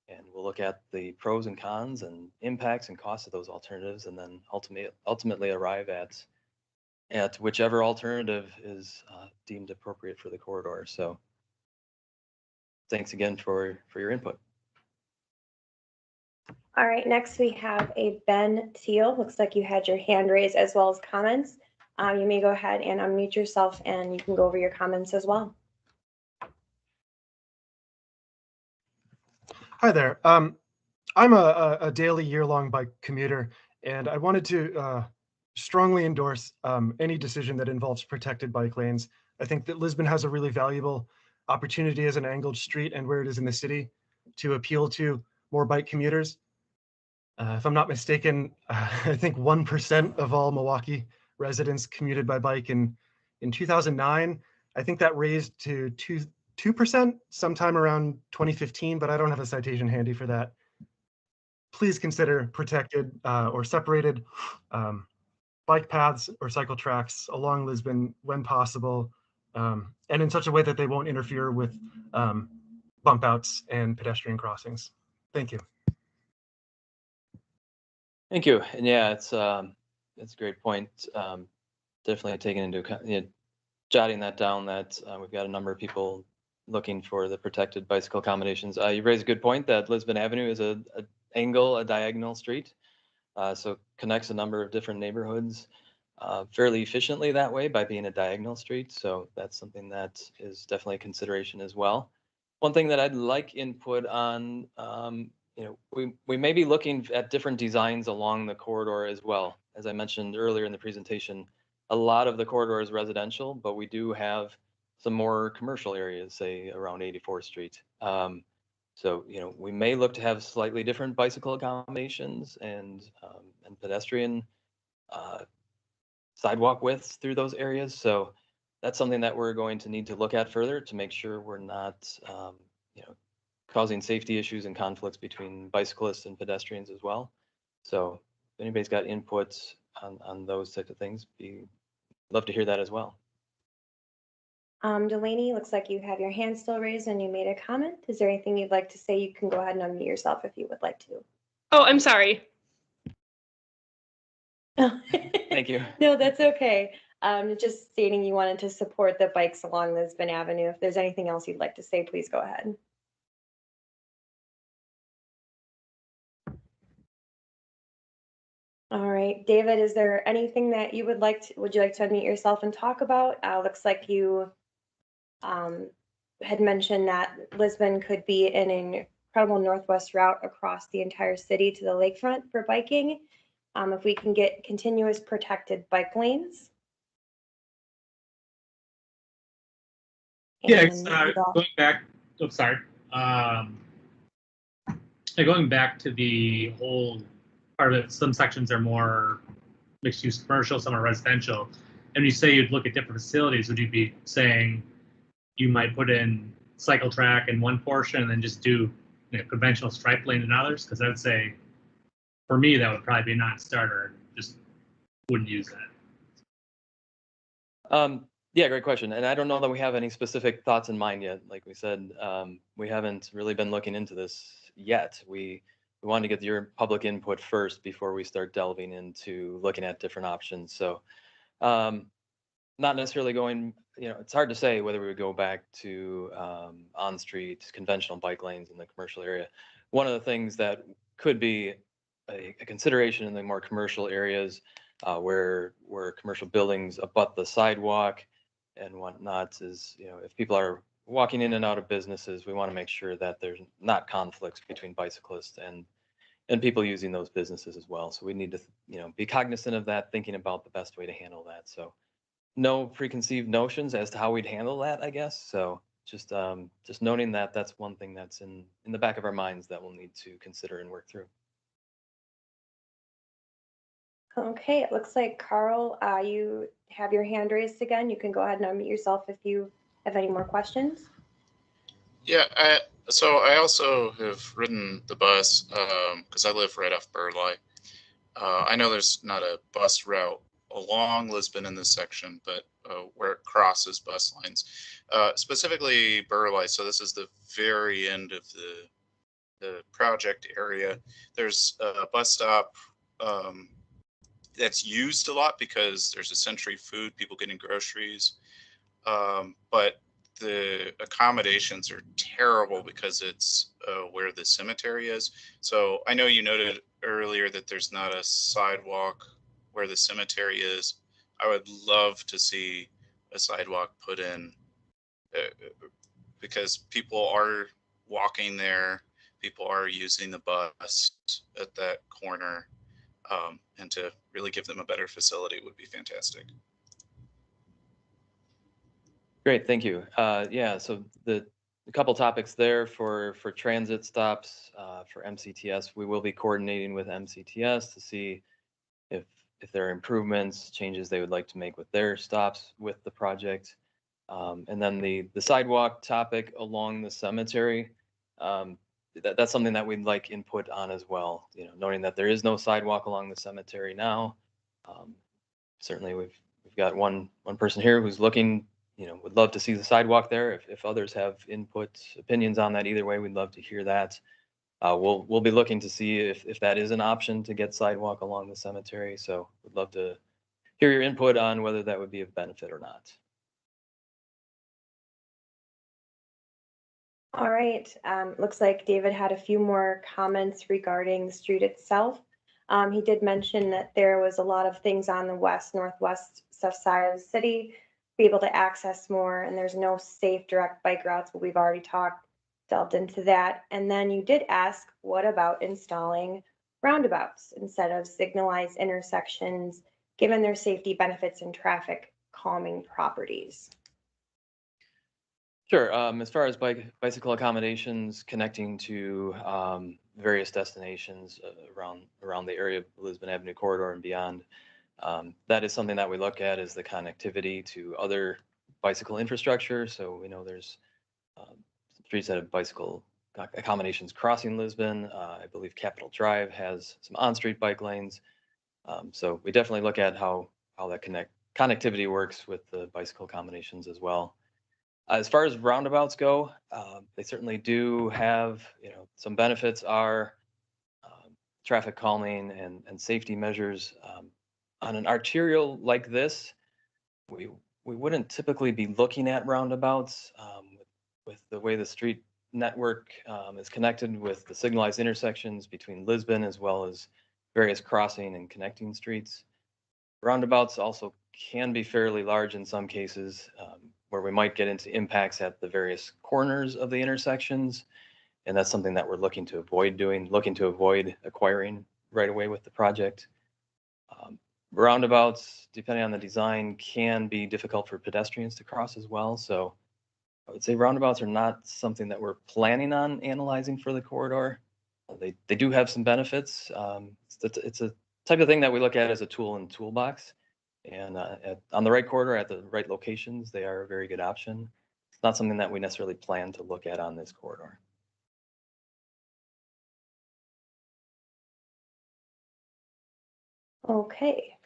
And we'll look at the pros and cons and impacts and costs of those alternatives, and then ultimately arrive at whichever alternative is deemed appropriate for the corridor. So thanks again for your input. All right, next we have a Ben Teal. Looks like you had your hand raised as well as comments. You may go ahead and unmute yourself and you can go over your comments as well. Hi there. I'm a daily year-long bike commuter, and I wanted to strongly endorse any decision that involves protected bike lanes. I think that Lisbon has a really valuable opportunity as an angled street and where it is in the city to appeal to more bike commuters. If I'm not mistaken, I think 1% of all Milwaukee residents commuted by bike in 2009. I think that raised to 2% sometime around 2015, but I don't have a citation handy for that. Please consider protected or separated bike paths or cycle tracks along Lisbon when possible, and in such a way that they won't interfere with bump outs and pedestrian crossings. Thank you. Thank you. And yeah, it's a great point. Definitely taking into account, jotting that down, that we've got a number of people looking for the protected bicycle accommodations. You raised a good point that Lisbon Avenue is a diagonal street. So connects a number of different neighborhoods fairly efficiently that way by being a diagonal street. So that's something that is definitely a consideration as well. One thing that I'd like input on, we may be looking at different designs along the corridor as well. As I mentioned earlier in the presentation, a lot of the corridor is residential, but we do have some more commercial areas, say around 84th Street. So, we may look to have slightly different bicycle accommodations and pedestrian sidewalk widths through those areas. So that's something that we're going to need to look at further to make sure we're not, causing safety issues and conflicts between bicyclists and pedestrians as well. So if anybody's got inputs on those types of things, love to hear that as well. Delaney, looks like you have your hand still raised and you made a comment. Is there anything you'd like to say? You can go ahead and unmute yourself if you would like to. Oh, I'm sorry. Thank you. No, that's okay. Just stating you wanted to support the bikes along Lisbon Avenue. If there's anything else you'd like to say, please go ahead. All right, David, is there anything that you would like to unmute yourself and talk about? Looks like you had mentioned that Lisbon could be an incredible northwest route across the entire city to the lakefront for biking. If we can get continuous protected bike lanes. Yeah, going back, going back to the whole part of it, some sections are more mixed use commercial, some are residential. And you say you'd look at different facilities, would you be saying you might put in cycle track in one portion and then just do conventional stripe lane in others? Because I'd say for me, that would probably be a non-starter. Just wouldn't use that. Yeah, great question. And I don't know that we have any specific thoughts in mind yet. Like we said, we haven't really been looking into this yet. We wanted to get your public input first before we start delving into looking at different options. So not necessarily going, it's hard to say whether we would go back to on-street conventional bike lanes in the commercial area. One of the things that could be a consideration in the more commercial areas where commercial buildings abut the sidewalk and whatnot is, if people are walking in and out of businesses, we want to make sure that there's not conflicts between bicyclists and people using those businesses as well. So we need to, be cognizant of that, thinking about the best way to handle that. So no preconceived notions as to how we'd handle that, I guess. So just noting that that's one thing that's in the back of our minds that we'll need to consider and work through. Okay, it looks like Carl, you have your hand raised again. You can go ahead and unmute yourself if you have any more questions. Yeah, so I also have ridden the bus because I live right off Burleigh. I know there's not a bus route along Lisbon in this section, but where it crosses bus lines, specifically Burleigh. So this is the very end of the project area. There's a bus stop that's used a lot because there's a Century Food, people getting groceries. But the accommodations are terrible because it's where the cemetery is. So I know you noted earlier that there's not a sidewalk where the cemetery is. I would love to see a sidewalk put in because people are walking there, people are using the bus at that corner, and to really give them a better facility would be fantastic. Great, thank you. Yeah, so the couple topics there for transit stops for MCTS. We will be coordinating with MCTS to see if there are improvements, changes they would like to make with their stops with the project. And then the sidewalk topic along the cemetery, that's something that we'd like input on as well. Noting that there is no sidewalk along the cemetery now. Certainly we've got one person here who's looking, would love to see the sidewalk there. If others have input, opinions on that either way, we'd love to hear that. We'll be looking to see if that is an option to get sidewalk along the cemetery. So we'd love to hear your input on whether that would be of benefit or not. All right, looks like David had a few more comments regarding the street itself. He did mention that there was a lot of things on the northwest side of the city, be able to access more, and there's no safe direct bike routes, but we've already delved into that. And then you did ask, what about installing roundabouts instead of signalized intersections, given their safety benefits and traffic calming properties? Sure. As far as bicycle accommodations connecting to various destinations around the area of Lisbon Avenue corridor and beyond, that is something that we look at is the connectivity to other bicycle infrastructure. So we know there's streets that have bicycle accommodations crossing Lisbon. I believe Capitol Drive has some on-street bike lanes. So we definitely look at how that connectivity works with the bicycle accommodations as well. As far as roundabouts go, they certainly do have, some benefits are traffic calming and safety measures. On an arterial like this, we wouldn't typically be looking at roundabouts with the way the street network is connected with the signalized intersections between Lisbon as well as various crossing and connecting streets. Roundabouts also can be fairly large in some cases, where we might get into impacts at the various corners of the intersections. And that's something that we're looking to avoid acquiring right away with the project. Roundabouts, depending on the design, can be difficult for pedestrians to cross as well. So I would say roundabouts are not something that we're planning on analyzing for the corridor. They do have some benefits. It's a type of thing that we look at as a tool in the toolbox. And on the right corridor, at the right locations, they are a very good option. It's not something that we necessarily plan to look at on this corridor. Okay,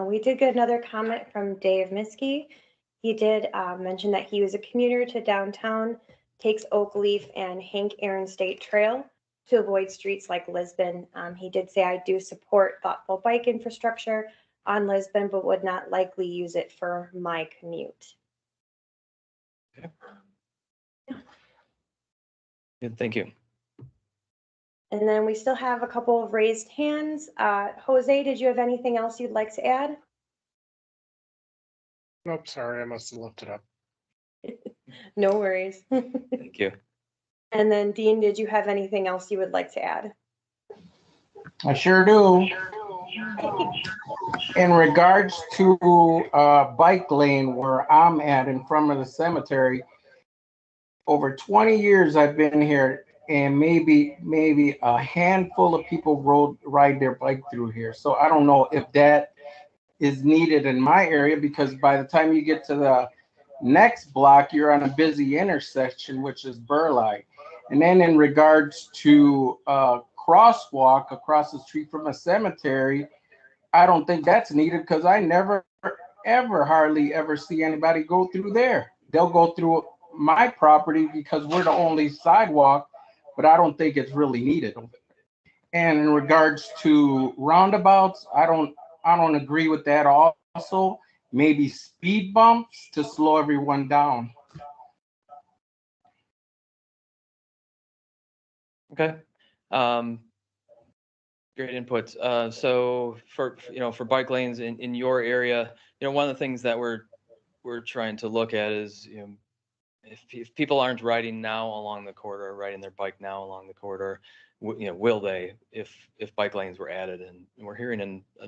we did get another comment from Dave Miskey. He did mention that he was a commuter to downtown, takes Oak Leaf and Hank Aaron State Trail to avoid streets like Lisbon. He did say, I do support thoughtful bike infrastructure on Lisbon, but would not likely use it for my commute. Okay. Good, thank you. And then we still have a couple of raised hands. Jose, did you have anything else you'd like to add? Nope, sorry, I must have looked it up. No worries. Thank you. And then Dean, did you have anything else you would like to add? I sure do. In regards to bike lane where I'm at in front of the cemetery, over 20 years I've been here, and maybe a handful of people ride their bike through here. So I don't know if that is needed in my area, because by the time you get to the next block, you're on a busy intersection, which is Burleigh. And then in regards to crosswalk across the street from a cemetery, I don't think that's needed, because I never, ever, hardly ever see anybody go through there. They'll go through my property because we're the only sidewalk, but I don't think it's really needed. And in regards to roundabouts, I don't agree with that also. Maybe speed bumps to slow everyone down. Okay. Great input. So for bike lanes in your area, one of the things that we're trying to look at is, if people aren't riding now along the corridor, riding their bike now along the corridor, will they, if bike lanes were added? And we're hearing a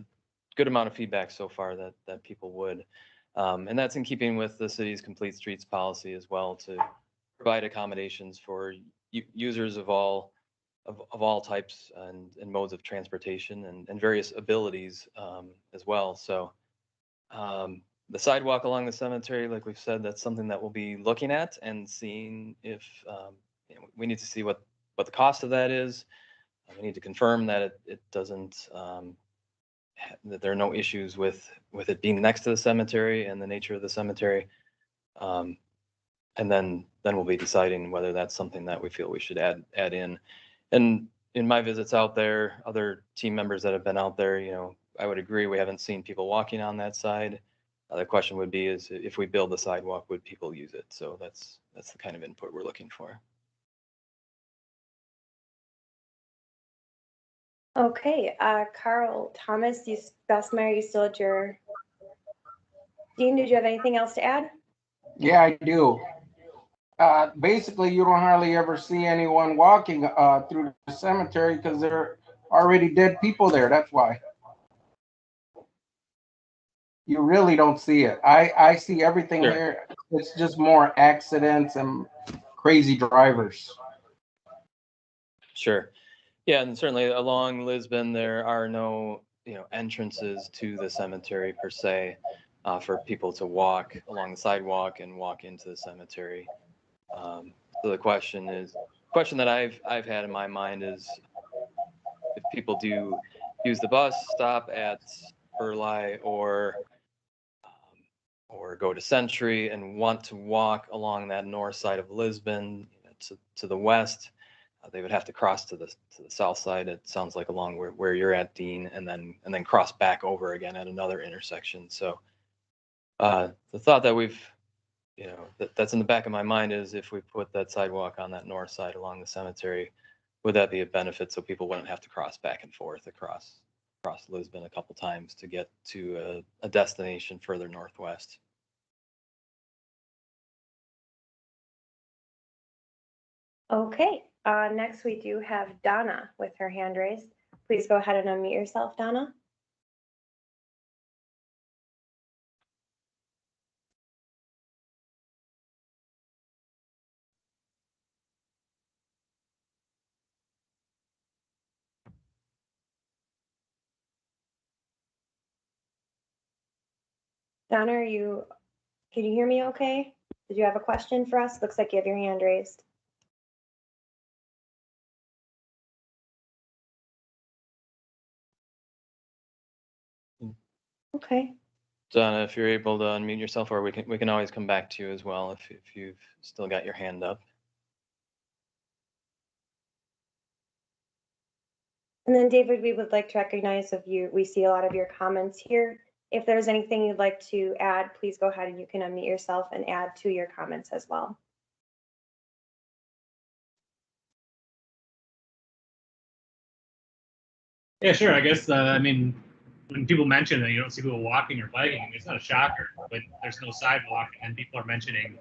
good amount of feedback so far that people would, and that's in keeping with the city's complete streets policy as well, to provide accommodations for users of all types and modes of transportation and various abilities as well. So the sidewalk along the cemetery, like we've said, that's something that we'll be looking at and seeing if we need to see what the cost of that is. We need to confirm that it doesn't, that there are no issues with it being next to the cemetery and the nature of the cemetery. And then we'll be deciding whether that's something that we feel we should add in. And in my visits out there, other team members that have been out there, I would agree, we haven't seen people walking on that side. The question would be, is if we build the sidewalk, would people use it? So that's the kind of input we're looking for. Okay, Carl Thomas, you specimen, are you still at your? Dean, did you have anything else to add? Yeah, I do. Basically, you don't hardly ever see anyone walking through the cemetery because there are already dead people there. That's why. You really don't see it. I see everything Sure. here. It's just more accidents and crazy drivers. Sure. Yeah, and certainly along Lisbon, there are no entrances to the cemetery per se for people to walk along the sidewalk and walk into the cemetery. So the question that I've had in my mind is, if people do use the bus stop at Burleigh or go to Century and want to walk along that north side of Lisbon to the west, they would have to cross to the south side. It sounds like along where you're at, Dean, and then cross back over again at another intersection. So the thought that we've that's in the back of my mind is, if we put that sidewalk on that north side along the cemetery, would that be a benefit so people wouldn't have to cross back and forth across Lisbon a couple times to get to a destination further northwest? Okay, next we do have Donna with her hand raised. Please go ahead and unmute yourself, Donna. Donna, can you hear me okay? Did you have a question for us? Looks like you have your hand raised. Okay. Donna, if you're able to unmute yourself, or we can always come back to you as well if you've still got your hand up. And then David, we would like to recognize of you. We see a lot of your comments here. If there's anything you'd like to add, please go ahead and you can unmute yourself and add to your comments as well. Yeah, sure. I guess, I mean, when people mention that you don't see people walking or biking, it's not a shocker, but there's no sidewalk and people are mentioning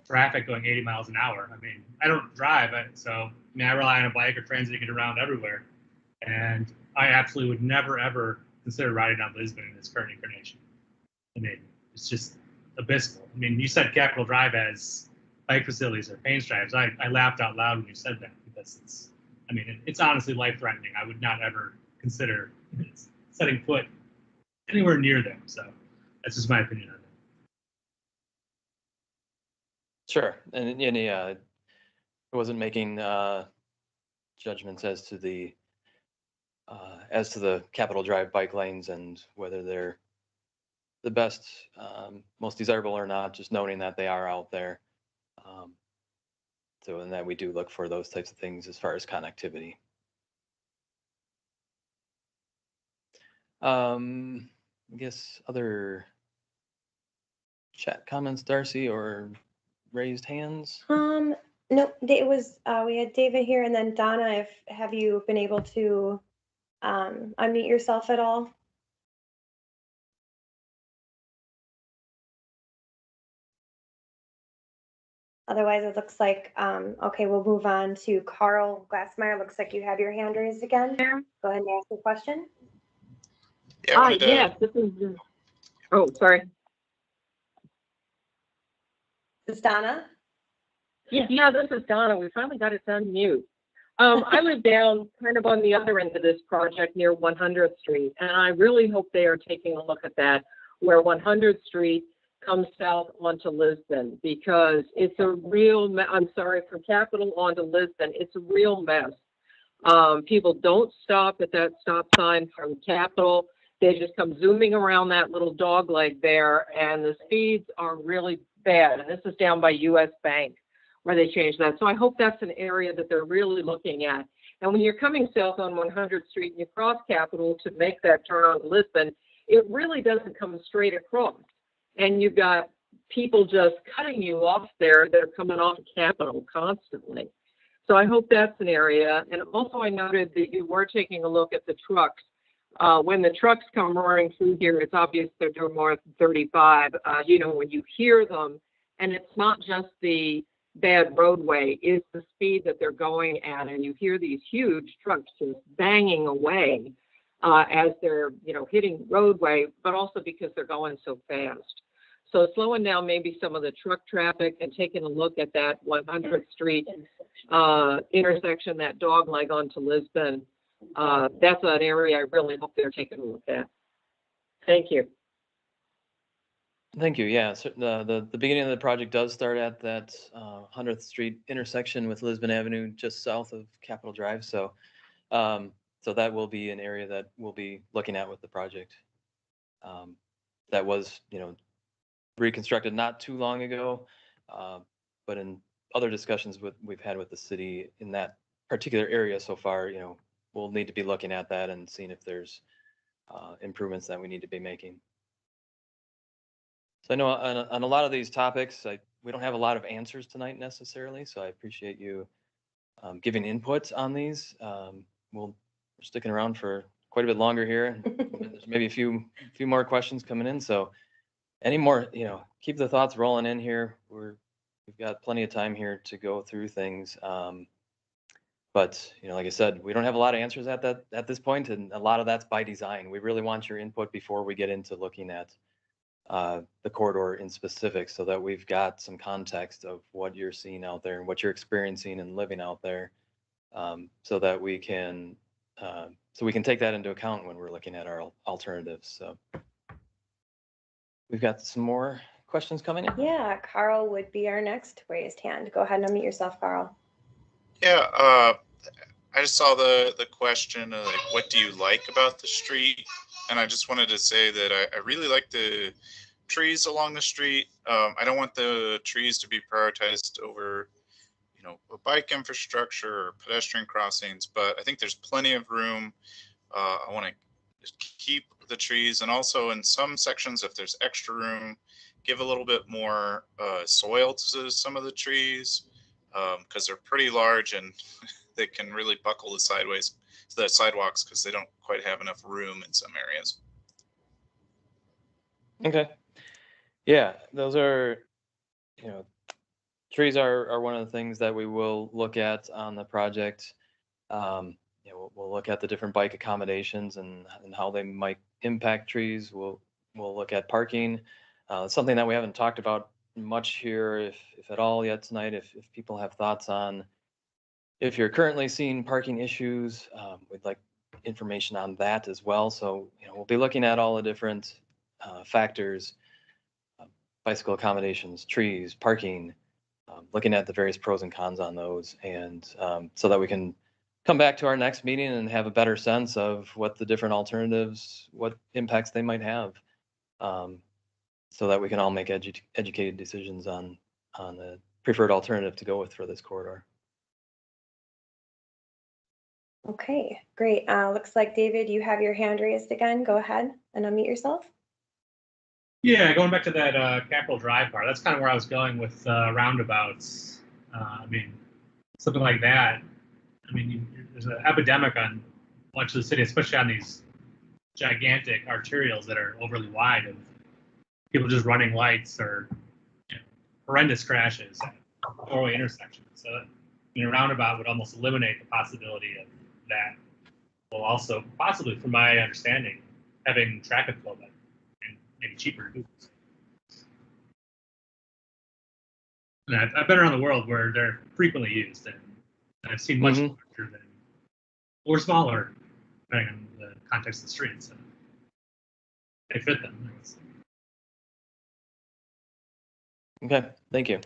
traffic going 80 miles an hour. I mean, I don't drive, so I mean, I rely on a bike or transit to get around everywhere. And I absolutely would never, ever consider riding down Lisbon in its current incarnation. I mean, it's just abysmal. I mean, you said Capitol Drive as bike facilities or paint stripes. I laughed out loud when you said that because it's, I mean, it's honestly life-threatening. I would not ever consider setting foot anywhere near them. So that's just my opinion on it. Sure, and I wasn't making judgments as to the Capitol Drive bike lanes and whether they're the best, most desirable or not. Just noting that they are out there, so and that we do look for those types of things as far as connectivity. I guess other chat comments, Darcy, or raised hands? No, it was, we had David here and then Donna, have you been able to unmute yourself at all? Otherwise, it looks like, okay, we'll move on to Carl Glassmeyer. Looks like you have your hand raised again. Go ahead and ask your question. Yeah, yes, this is, oh, sorry. This is Donna. Yeah, this is Donna. We finally got it to unmute. I live down kind of on the other end of this project near 100th Street, and I really hope they are taking a look at that, where 100th Street comes south onto Lisbon, because it's a real, I'm sorry, from Capitol onto Lisbon, it's a real mess. People don't stop at that stop sign from Capitol. They just come zooming around that little dog leg there, and the speeds are really bad. And this is down by US Bank where they changed that. So I hope that's an area that they're really looking at. And when you're coming south on 100th Street and you cross Capitol to make that turn on Lisbon, it really doesn't come straight across. And you've got people just cutting you off there that are coming off of Capitol constantly. So I hope that's an area. And also I noted that you were taking a look at the trucks. When the trucks come roaring through here, it's obvious they're doing more than 35. You know, when you hear them, and it's not just the bad roadway, it's the speed that they're going at, and you hear these huge trucks just banging away as they're, you know, hitting roadway, but also because they're going so fast. So slowing down maybe some of the truck traffic and taking a look at that 100th Street intersection, that dog leg onto Lisbon. That's an area I really hope they're taking a look at. Thank you. Thank you. Yeah, so the beginning of the project does start at that 100th Street intersection with Lisbon Avenue, just south of Capitol Drive. So, so that will be an area that we'll be looking at with the project. That was, you know, reconstructed not too long ago, but in other discussions we've had with the city in that particular area so far, you know, we'll need to be looking at that and seeing if there's improvements that we need to be making. So I know on a lot of these topics, we don't have a lot of answers tonight necessarily, so I appreciate you giving input on these. We're sticking around for quite a bit longer here. There's maybe a few more questions coming in, so any more, you know, keep the thoughts rolling in here. We've got plenty of time here to go through things. But, you know, like I said, we don't have a lot of answers at this point, and a lot of that's by design. We really want your input before we get into looking at the corridor in specific, so that we've got some context of what you're seeing out there and what you're experiencing and living out there, so that we can take that into account when we're looking at our alternatives. So we've got some more questions coming in. Yeah, Carl would be our next raised hand. Go ahead and unmute yourself, Carl. Yeah, I just saw the question, like, what do you like about the street? and I just wanted to say that I really like the trees along the street. I don't want the trees to be prioritized over, you know, a bike infrastructure or pedestrian crossings, but I think there's plenty of room. I want to keep the trees, and also in some sections, if there's extra room, give a little bit more soil to some of the trees, because they're pretty large and they can really buckle the sidewalks because they don't quite have enough room in some areas. Okay. Yeah, those are, you know, trees are one of the things that we will look at on the project. You know, we'll look at the different bike accommodations and how they might impact trees. We'll look at parking. Something that we haven't talked about much here, if at all yet tonight, if people have thoughts on if you're currently seeing parking issues, we'd like information on that as well. So, you know, we'll be looking at all the different factors, bicycle accommodations, trees, parking, looking at the various pros and cons on those, and so that we can come back to our next meeting and have a better sense of what the different alternatives, what impacts they might have, so that we can all make educated decisions on the preferred alternative to go with for this corridor. Okay, great. Looks like David, you have your hand raised again. Go ahead and unmute yourself. Yeah, going back to that Capitol Drive part, that's kind of where I was going with roundabouts. I mean, something like that. I mean, there's an epidemic on much of the city, especially on these gigantic arterials that are overly wide, of people just running lights or, you know, horrendous crashes at four-way intersections. So, you know, roundabout would almost eliminate the possibility of that. Well, also, possibly, from my understanding, having traffic flow better and maybe cheaper. And I've been around the world where they're frequently used, and I've seen much larger than, or smaller, depending on the context of the street. So they fit them. Okay, thank you.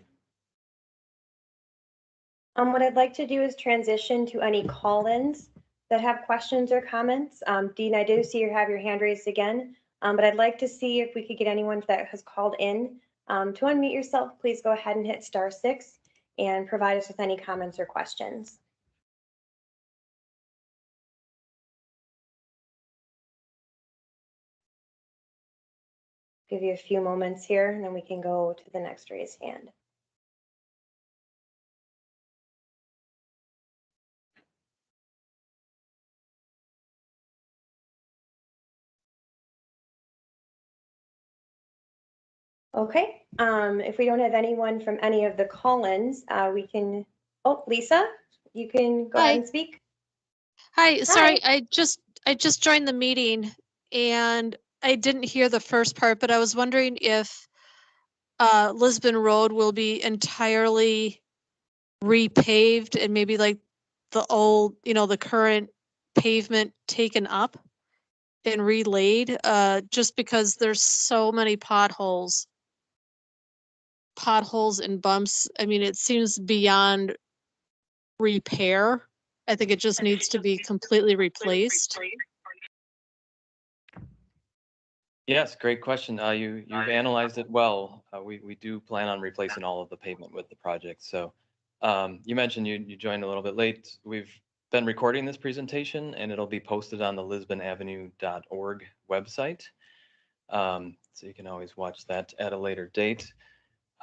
What I'd like to do is transition to any call-ins that have questions or comments. Dean, I do see you have your hand raised again, but I'd like to see if we could get anyone that has called in. To unmute yourself, please go ahead and hit *6 and provide us with any comments or questions. Give you a few moments here, and then we can go to the next raised hand. Okay, if we don't have anyone from any of the call-ins, we can, oh, Lisa, you can go ahead and speak. Hi, sorry, I just joined the meeting and I didn't hear the first part, but I was wondering if Lisbon Road will be entirely repaved and maybe like the old, you know, the current pavement taken up and relaid, just because there's so many potholes and bumps. I mean, it seems beyond repair. I think it just needs to be completely replaced. Yes, great question. You've analyzed it well. We do plan on replacing all of the pavement with the project. So you mentioned you joined a little bit late. We've been recording this presentation and it'll be posted on the lisbonavenue.org website. So you can always watch that at a later date.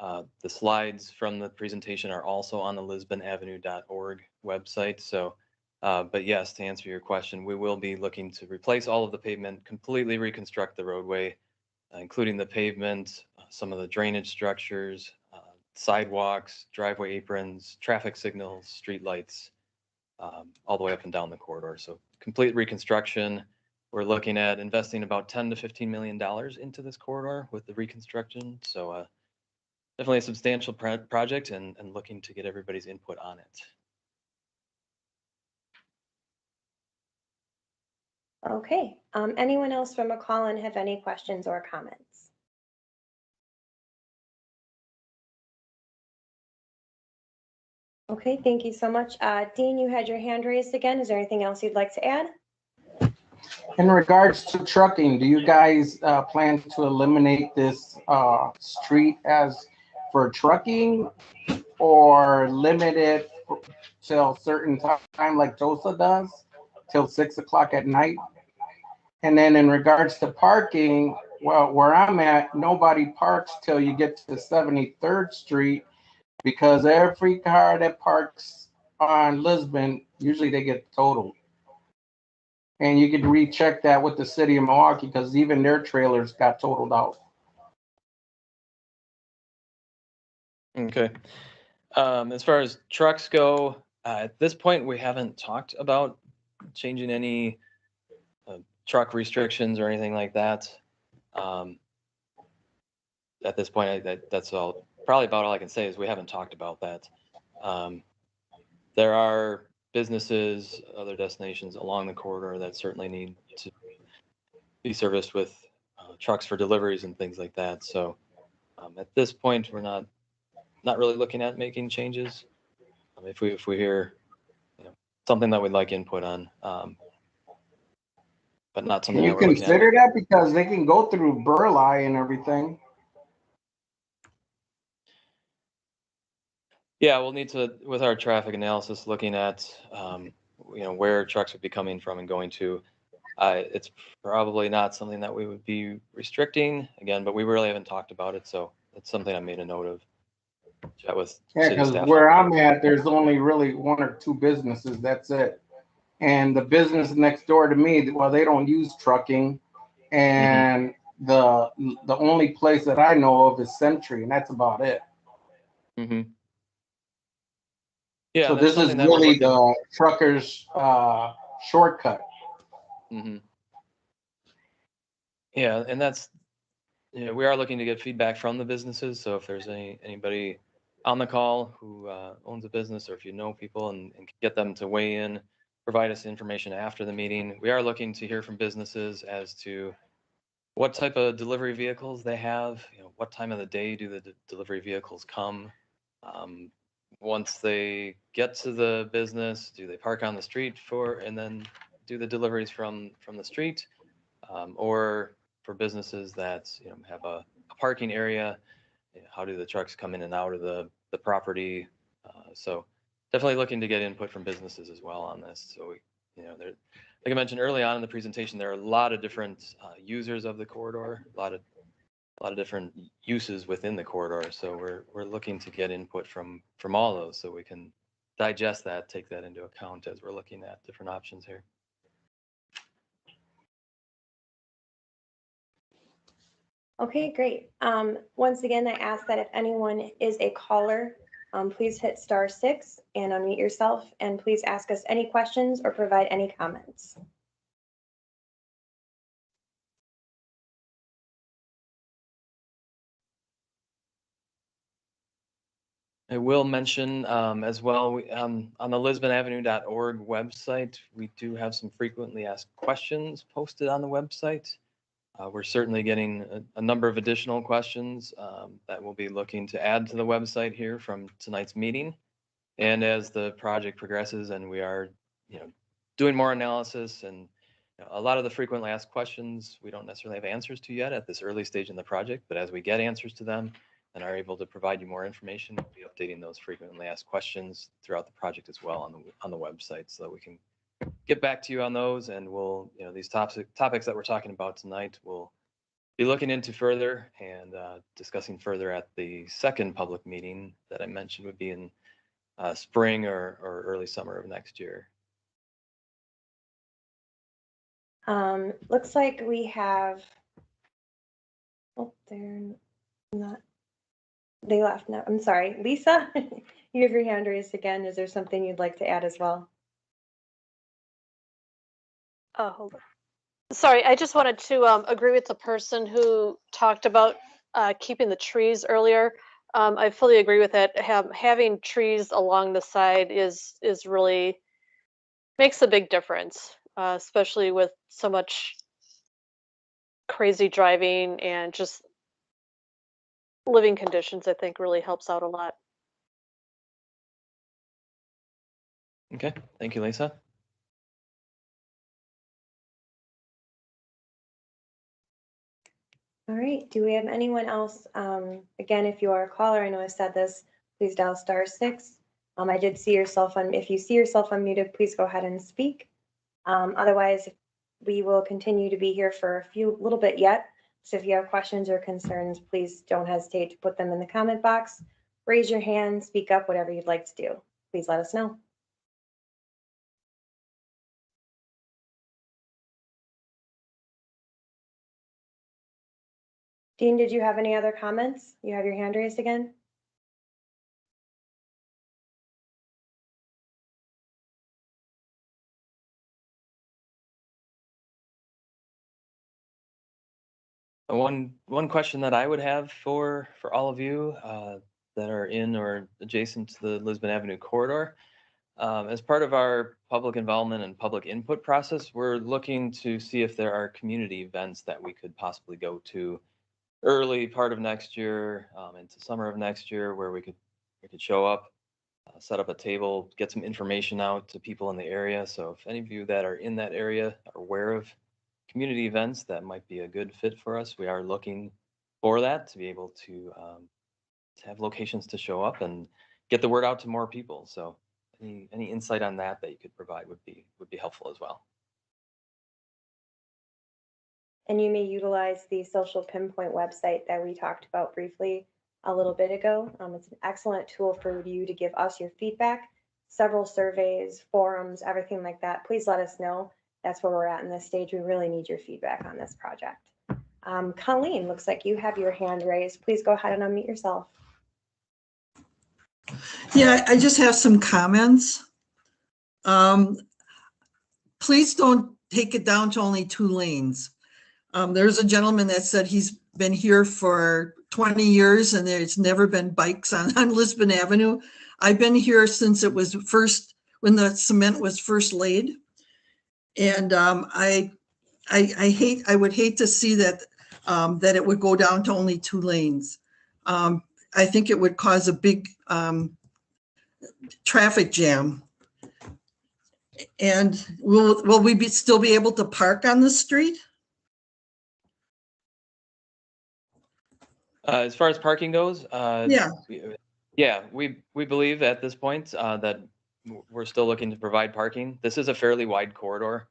The slides from the presentation are also on the lisbonavenue.org website. So, but yes, to answer your question, we will be looking to replace all of the pavement, completely reconstruct the roadway, including the pavement, some of the drainage structures, sidewalks, driveway aprons, traffic signals, street lights, all the way up and down the corridor. So complete reconstruction. We're looking at investing about $10 to $15 million into this corridor with the reconstruction. So definitely a substantial project and looking to get everybody's input on it. Okay, anyone else from a call-in have any questions or comments? Okay, thank you so much. Dean, you had your hand raised again. Is there anything else you'd like to add? In regards to trucking, do you guys plan to eliminate this street as for trucking, or limit it till certain time like Tosa does, till 6 o'clock at night? And then in regards to parking, well, where I'm at, nobody parks till you get to 73rd Street, because every car that parks on Lisbon, usually they get totaled. And you could recheck that with the City of Milwaukee, because even their trailers got totaled out. Okay. As far as trucks go, at this point, we haven't talked about changing any truck restrictions or anything like that. At this point, that's all, probably about all I can say is we haven't talked about that. There are businesses, other destinations along the corridor that certainly need to be serviced with trucks for deliveries and things like that. So at this point, we're not really looking at making changes. If we hear something that we'd like input on, but not something Can you that we're looking at. consider that, because they can go through Burleigh and everything? Yeah, we'll need to, with our traffic analysis, looking at where trucks would be coming from and going to. It's probably not something that we would be restricting again, but we really haven't talked about it, so it's something I made a note of. Chat with Yeah, city because staff. where I'm at, there's only really 1 or 2 businesses. That's it. And the business next door to me, well, they don't use trucking, and the only place that I know of is Century, and that's about it. Mm-hmm. Yeah, so this is really the truckers' shortcut. Mm-hmm. Yeah, and that's, we are looking to get feedback from the businesses. So if there's anybody on the call who owns a business, or if you know people and can get them to weigh in, provide us information after the meeting. We are looking to hear from businesses as to what type of delivery vehicles they have, what time of the day do the delivery vehicles come? Once they get to the business, do they park on the street and then do the deliveries from the street? Or for businesses that have a parking area, how do the trucks come in and out of the property? So definitely looking to get input from businesses as well on this. So like I mentioned early on in the presentation, there are a lot of different users of the corridor, a lot of different uses within the corridor. So we're looking to get input from all those, so we can digest that, take that into account as we're looking at different options here. Okay, great. Once again, I ask that if anyone is a caller, please hit *6 and unmute yourself, and please ask us any questions or provide any comments. I will mention as well, on the lisbonavenue.org website, we do have some frequently asked questions posted on the website. We're certainly getting a number of additional questions that we'll be looking to add to the website here from tonight's meeting. And as the project progresses and we are, doing more analysis, and a lot of the frequently asked questions we don't necessarily have answers to yet at this early stage in the project, but as we get answers to them and are able to provide you more information, we'll be updating those frequently asked questions throughout the project as well on the website, so that we can get back to you on those. And we'll, these topics that we're talking about tonight, we'll be looking into further and discussing further at the second public meeting that I mentioned would be in spring or early summer of next year. Looks like we have, oh, they're not, they left now. I'm sorry, Lisa, you have your hand raised again. Is there something you'd like to add as well? Hold on. Sorry, I just wanted to agree with the person who talked about keeping the trees earlier. I fully agree with that. Having trees along the side is really makes a big difference, especially with so much crazy driving, and just living conditions, I think really helps out a lot. Okay, thank you, Lisa. All right, do we have anyone else? Again, if you are a caller, I know I said this, please dial *6. I did see yourself on, if you see yourself unmuted, please go ahead and speak. Otherwise, we will continue to be here for a little bit yet. So if you have questions or concerns, please don't hesitate to put them in the comment box. Raise your hand, speak up, whatever you'd like to do. Please let us know. Dean, did you have any other comments? You have your hand raised again? One question that I would have for all of you that are in or adjacent to the Lisbon Avenue corridor, as part of our public involvement and public input process, we're looking to see if there are community events that we could possibly go to early part of next year, into summer of next year, where we could show up, set up a table, get some information out to people in the area. So if any of you that are in that area are aware of community events that might be a good fit for us, we are looking for that to be able to have locations to show up and get the word out to more people. So any insight on that you could provide would be helpful as well. And you may utilize the social pinpoint website that we talked about briefly a little bit ago. It's an excellent tool for you to give us your feedback, several surveys, forums, everything like that. Please let us know. That's where we're at in this stage. We really need your feedback on this project. Colleen, looks like you have your hand raised. Please go ahead and unmute yourself. Yeah, I just have some comments. Please don't take it down to only 2 lanes. There's a gentleman that said he's been here for 20 years and there's never been bikes on Lisbon Avenue. I've been here since it was when the cement was first laid. And I would hate to see that that it would go down to only 2 lanes. I think it would cause a big traffic jam. And will we still be able to park on the street? As far as parking goes, we believe at this point that we're still looking to provide parking. This is a fairly wide corridor.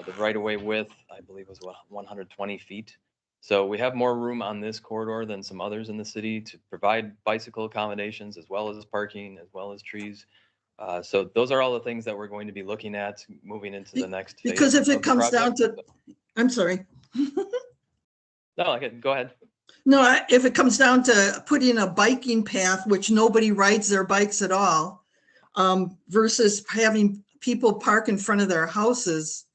The right-of-way width, I believe, was 120 feet. So we have more room on this corridor than some others in the city to provide bicycle accommodations as well as parking, as well as trees. So those are all the things that we're going to be looking at moving into the next phase. Because if it comes down to, I'm sorry. No, okay, go ahead. No, if it comes down to putting a biking path, which nobody rides their bikes at all, versus having people park in front of their houses,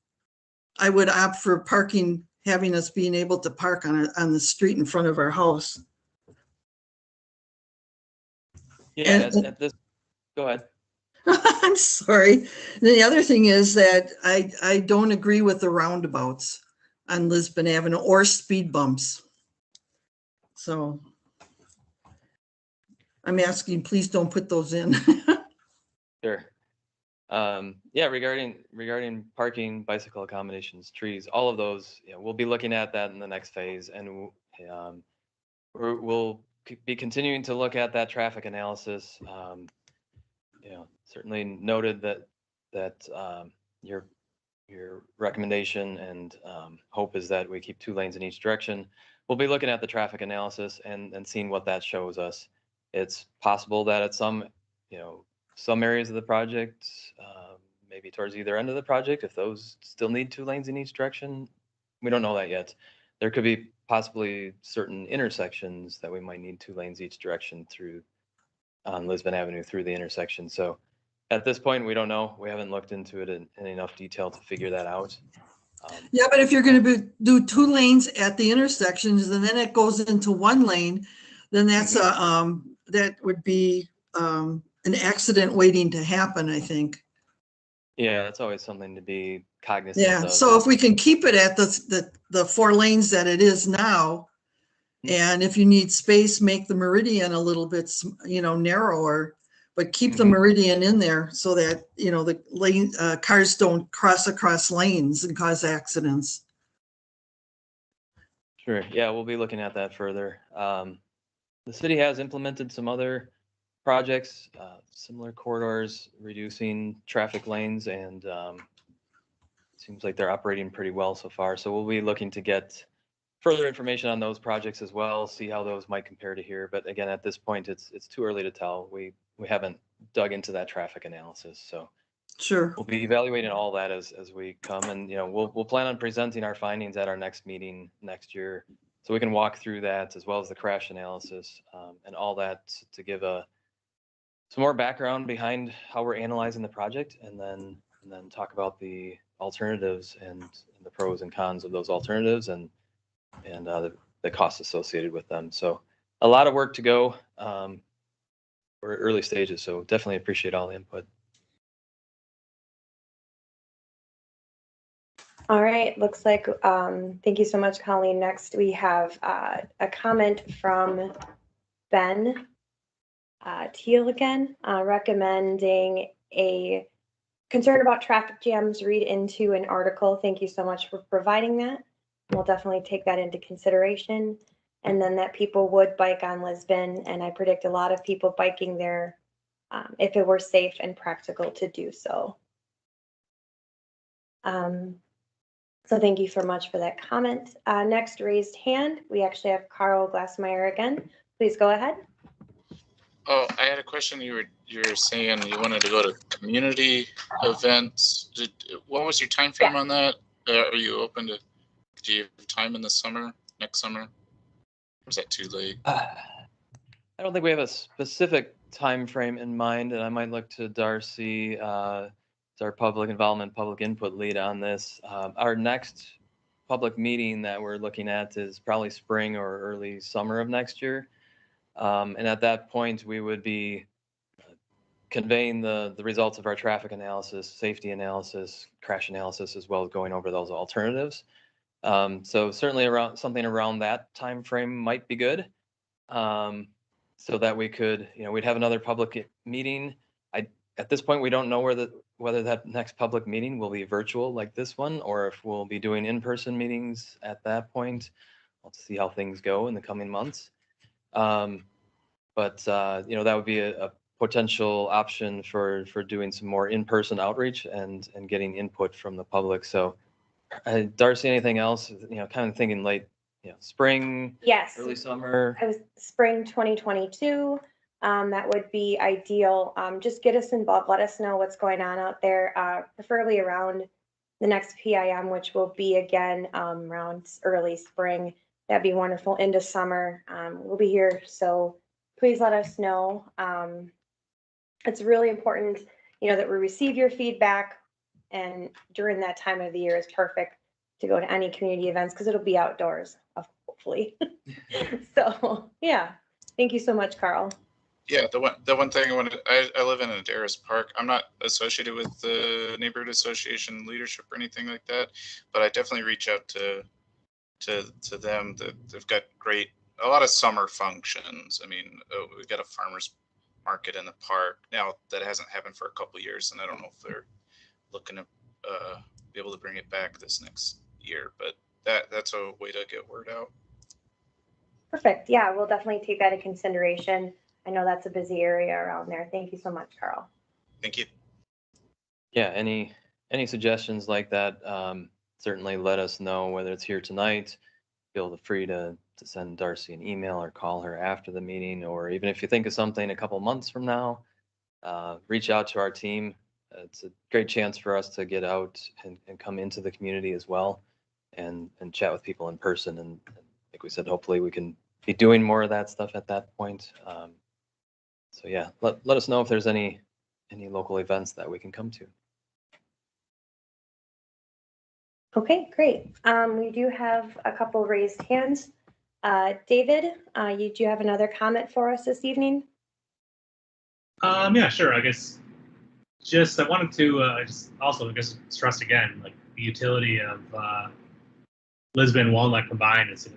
I would opt for parking, having us being able to park on the street in front of our house. Yeah, at this, go ahead. I'm sorry. And the other thing is that I don't agree with the roundabouts on Lisbon Avenue or speed bumps. So I'm asking, please don't put those in. Sure. Yeah, regarding parking, bicycle accommodations, trees, all of those, we'll be looking at that in the next phase, and we'll be continuing to look at that traffic analysis. Certainly noted that your recommendation and hope is that we keep 2 lanes in each direction. We'll be looking at the traffic analysis and seeing what that shows us. It's possible that at some areas of the project, maybe towards either end of the project, if those still need 2 lanes in each direction, we don't know that yet. There could be possibly certain intersections that we might need 2 lanes each direction through on Lisbon Avenue through the intersection. So at this point, we don't know. We haven't looked into it in enough detail to figure that out. Yeah, but if you're going to do 2 lanes at the intersections and then it goes into 1 lane, then that's that would be an accident waiting to happen, I think. Yeah, that's always something to be cognizant Yeah, of. so if we can keep it at the 4 lanes that it is now, and if you need space, make the meridian a little bit, narrower, but keep the meridian in there so that, the lane cars don't cross across lanes and cause accidents. Sure. Yeah, we'll be looking at that further. The city has implemented some other projects, similar corridors, reducing traffic lanes, and seems like they're operating pretty well so far. So we'll be looking to get further information on those projects as well, see how those might compare to here. But again, at this point, it's too early to tell. We haven't dug into that traffic analysis, so Sure. we'll be evaluating all that as we come, and we'll plan on presenting our findings at our next meeting next year, so we can walk through that as well as the crash analysis and all that to give some more background behind how we're analyzing the project, and then talk about the alternatives and the pros and cons of those alternatives and the costs associated with them. So a lot of work to go. We're early stages, so definitely appreciate all the input. All right, looks like, thank you so much, Colleen. Next, we have a comment from Ben Teal again, recommending a concern about traffic jams read into an article. Thank you so much for providing that. We'll definitely take that into consideration. And then that people would bike on Lisbon, and I predict a lot of people biking there if it were safe and practical to do so. So thank you so much for that comment. Next raised hand, we actually have Carl Glassmeyer again. Please go ahead. Oh, I had a question. You were saying you wanted to go to community events. What was your time frame on that? Are you open to? Do you have time in the summer, next summer? Or is that too late? I don't think we have a specific time frame in mind, and I might look to Darcy, as our public involvement, public input lead on this. Our next public meeting that we're looking at is probably spring or early summer of next year. And at that point, we would be conveying the results of our traffic analysis, safety analysis, crash analysis, as well as going over those alternatives. So certainly something around that time frame might be good, so that we could, we'd have another public meeting. At this point, we don't know whether that next public meeting will be virtual like this one, or if we'll be doing in-person meetings at that point. We'll see how things go in the coming months. But that would be a potential option for doing some more in-person outreach and getting input from the public. So Darcy, anything else? Kind of thinking late, spring, Yes. early summer. I was spring 2022. That would be ideal. Just get us involved. Let us know what's going on out there, preferably around the next PIM, which will be again around early spring. That'd be wonderful. Into summer, we'll be here. So please let us know. It's really important, that we receive your feedback, and during that time of the year is perfect to go to any community events because it'll be outdoors, hopefully. So yeah, thank you so much, Carl. Yeah, the one thing I live in Adaris Park. I'm not associated with the neighborhood association leadership or anything like that, but I definitely reach out to them. They've got a lot of summer functions. I mean, we've got a farmer's market in the park now that hasn't happened for a couple of years, and I don't know if they're looking to be able to bring it back this next year, but that's a way to get word out. Perfect. Yeah, we'll definitely take that into consideration. I know that's a busy area around there. Thank you so much, Carl. Thank you. Yeah, any suggestions like that, certainly let us know, whether it's here tonight. Feel free to send Darcy an email or call her after the meeting, or even if you think of something a couple months from now, reach out to our team. It's a great chance for us to get out and come into the community as well and chat with people in person. And like we said, hopefully we can be doing more of that stuff at that point. So yeah, let us know if there's any local events that we can come to. Okay, great. We do have a couple raised hands. David, do you have another comment for us this evening? Yeah, sure. I guess I wanted to stress again, like the utility of Lisbon and Walnut combined is a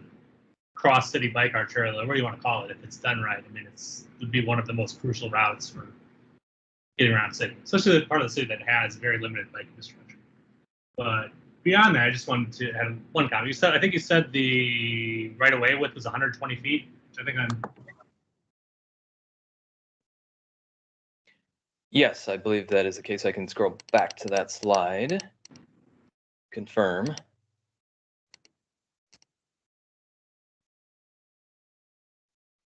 cross-city bike arterial, or whatever you want to call it, if it's done right. I mean, it would be one of the most crucial routes for getting around the city, especially the part of the city that has very limited bike infrastructure. But beyond that, I just wanted to add one comment. I think you said the right of way width was 120 feet. Which I think I'm. Yes, I believe that is the case. I can scroll back to that slide. Confirm.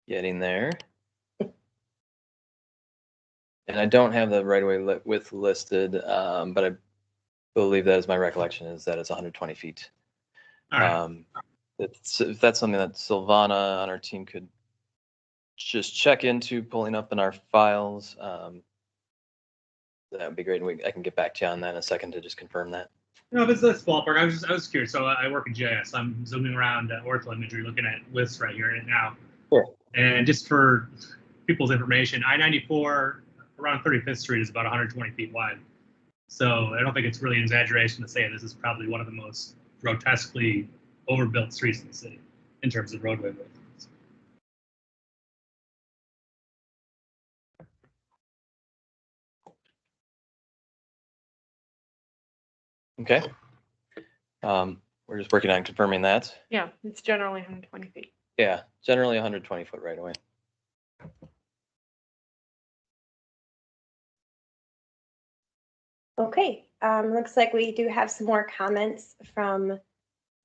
Getting there. And I don't have the right of way width listed, but I believe that is my recollection is that it's 120 feet. Right. If that's something that Silvana on our team could just check into pulling up in our files, that would be great. And I can get back to you on that in a second to just confirm that. No, but that's ballpark. I was curious. So I work in GIS. I'm zooming around ortho imagery, looking at widths right here and now. Sure. And just for people's information, I-94 around 35th Street is about 120 feet wide. So I don't think it's really an exaggeration to say this is probably one of the most grotesquely overbuilt streets in the city in terms of roadway width. Okay. We're just working on confirming that. Yeah, it's generally 120 feet. Yeah, generally 120 foot right away. Okay, looks like we do have some more comments from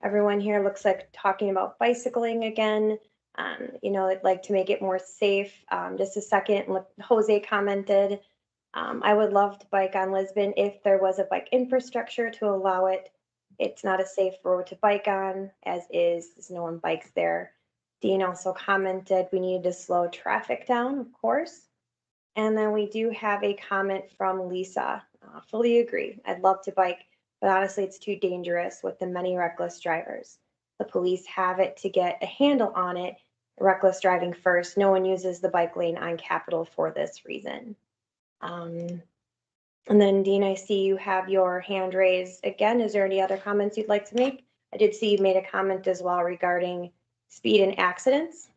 everyone here. Looks like talking about bicycling again. You know, I'd like to make it more safe. Just a second, look, Jose commented, I would love to bike on Lisbon if there was a bike infrastructure to allow it. It's not a safe road to bike on, as is, there's no one bikes there. Dean also commented we needed to slow traffic down, of course. And then we do have a comment from Lisa. Fully agree. I'd love to bike, but honestly, it's too dangerous with the many reckless drivers. The police have it to get a handle on it. Reckless driving first. No one uses the bike lane on Capitol for this reason. And then Dean, I see you have your hand raised again. Is there any other comments you'd like to make? I did see you made a comment as well regarding speed and accidents.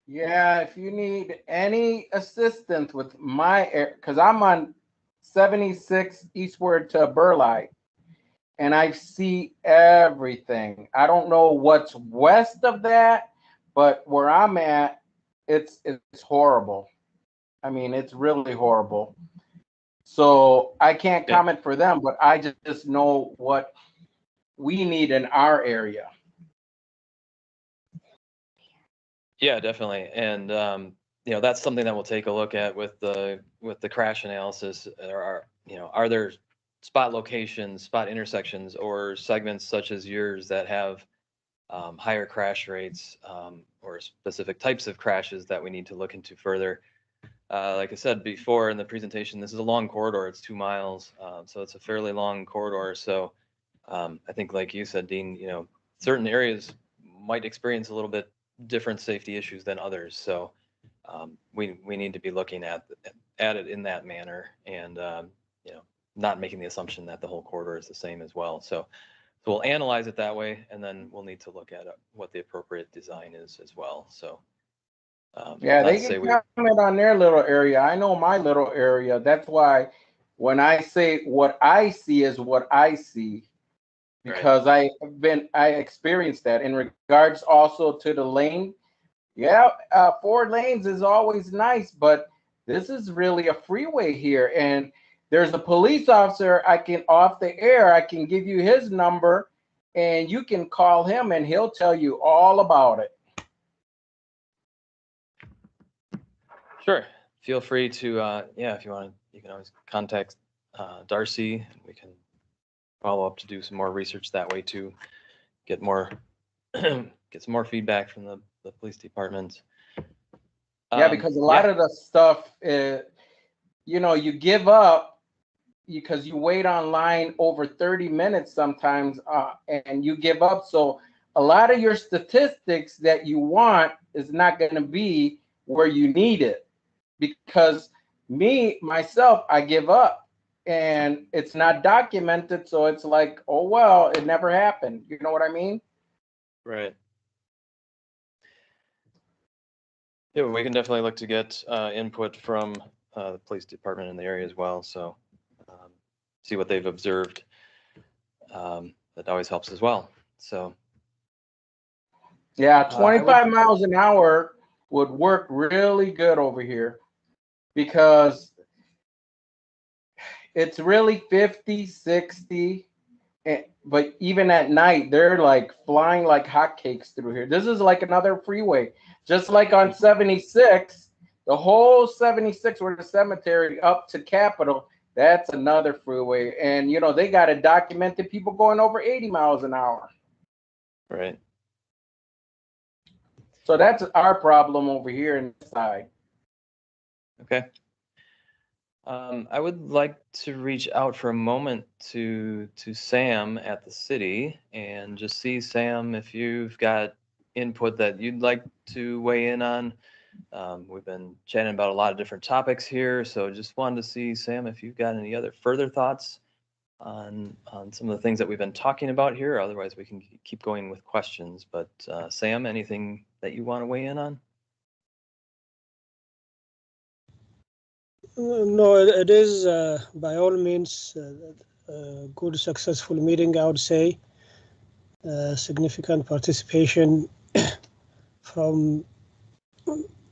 Yeah, if you need any assistance with my, because I'm on 76 eastward to Burleigh, and I see everything. I don't know what's west of that, but where I'm at, it's horrible. I mean, it's really horrible. So I can't comment for them, but I just know what we need in our area. Yeah, definitely. And you know, that's something that we'll take a look at with the crash analysis. Are there spot locations, spot intersections, or segments such as yours that have higher crash rates, or specific types of crashes that we need to look into further? Like I said before in the presentation, this is a long corridor. It's 2 miles, so it's a fairly long corridor. So I think, like you said, Dean, you know, certain areas might experience a little bit different safety issues than others. So we need to be looking at it in that manner, and you know, not making the assumption that the whole corridor is the same as well. So we'll analyze it that way, and then we'll need to look at what the appropriate design is as well. So yeah, they can comment on their little area. I know my little area. That's why when I say what I see is what I see, because I experienced that. In regards also to the lane, yeah, 4 lanes is always nice, but this is really a freeway here, and there's a police officer. I can off the air, I can give you his number, and you can call him, and he'll tell you all about it. Sure. Feel free to, yeah, if you want to, you can always contact Darcy, and we can follow up to do some more research that way to get more, get some more feedback from the police department. Yeah, because a lot of the stuff, you know, you give up because you wait online over 30 minutes sometimes, and you give up. So a lot of your statistics that you want is not going to be where you need it, because myself, I give up and it's not documented. So it's like, oh, well, it never happened. You know what I mean? Right. Yeah, we can definitely look to get input from the police department in the area as well. So see what they've observed that always helps as well. So Yeah, I 25 would, miles an hour would work really good over here because it's really 50, 60. But even at night, they're like flying like hotcakes through here. This is like another freeway, just like on 76, the whole 76 where the cemetery up to Capitol, that's another freeway. And, you know, they got it documented people going over 80 miles an hour. right. So that's our problem over here inside. Okay. I would like to reach out for a moment to Sam at the city and just see, Sam, if you've got input that you'd like to weigh in on. We've been chatting about a lot of different topics here, so just wanted to see, Sam, if you've got any other further thoughts on some of the things that we've been talking about here. Otherwise, we can keep going with questions. But Sam, anything that you want to weigh in on? No, it is by all means a good, successful meeting, I would say. Significant participation from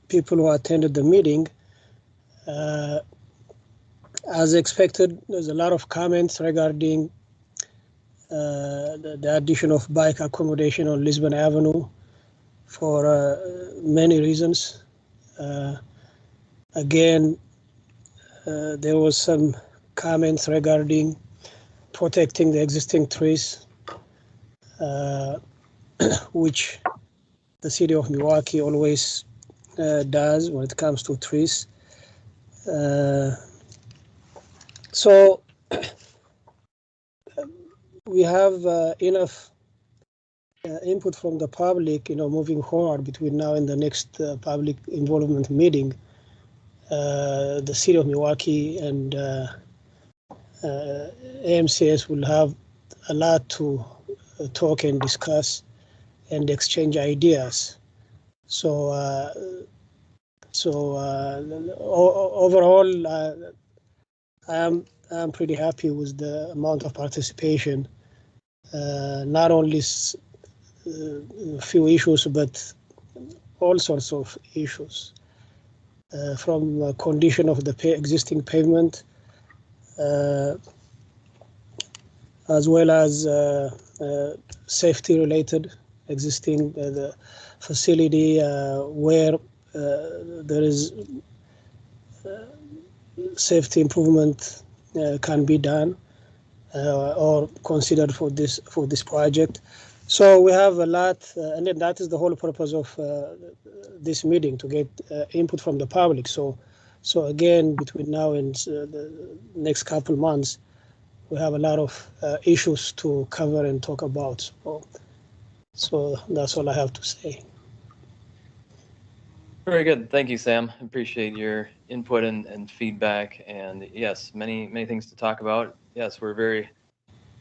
people who attended the meeting. As expected, there's a lot of comments regarding the addition of bike accommodation on Lisbon Avenue for many reasons. Again, there was some comments regarding protecting the existing trees, which the City of Milwaukee always does when it comes to trees. So we have enough input from the public, moving forward between now and the next public involvement meeting. The City of Milwaukee and AMCS will have a lot to talk and discuss and exchange ideas. So, overall, I'm pretty happy with the amount of participation. Not only a few issues, but all sorts of issues. From condition of the existing pavement, as well as safety related existing the facility where there is safety improvement can be done or considered for this project. So we have a lot, and then that is the whole purpose of this meeting, to get input from the public. So again, between now and the next couple months, we have a lot of issues to cover and talk about. So that's all I have to say. Very good. Thank you, Sam. Appreciate your input and feedback. And yes, many things to talk about. Yes, we're very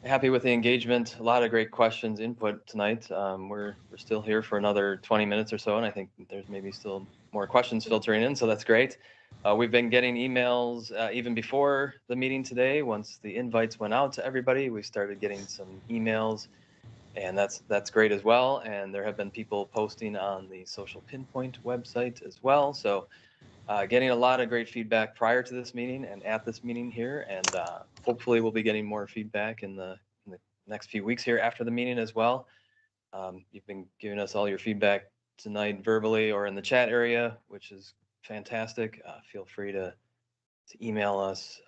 happy with the engagement. A lot of great questions, input tonight. We're still here for another 20 minutes or so, and I think there's maybe still more questions filtering in, so that's great. We've been getting emails even before the meeting today. Once the invites went out to everybody, we started getting some emails, and that's great as well. And there have been people posting on the Social Pinpoint website as well. So getting a lot of great feedback prior to this meeting and at this meeting here, and hopefully we'll be getting more feedback in the next few weeks here after the meeting as well. You've been giving us all your feedback tonight verbally or in the chat area, which is fantastic. Feel free to email us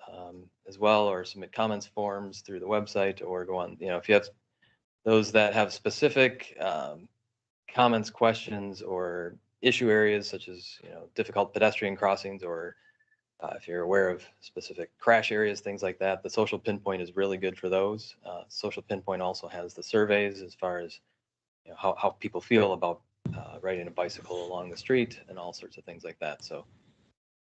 as well, or submit comments forms through the website, or go on, if you have those that have specific comments, questions, or issue areas such as difficult pedestrian crossings, or if you're aware of specific crash areas, things like that. The Social Pinpoint is really good for those. Social Pinpoint also has the surveys as far as how people feel about riding a bicycle along the street and all sorts of things like that. So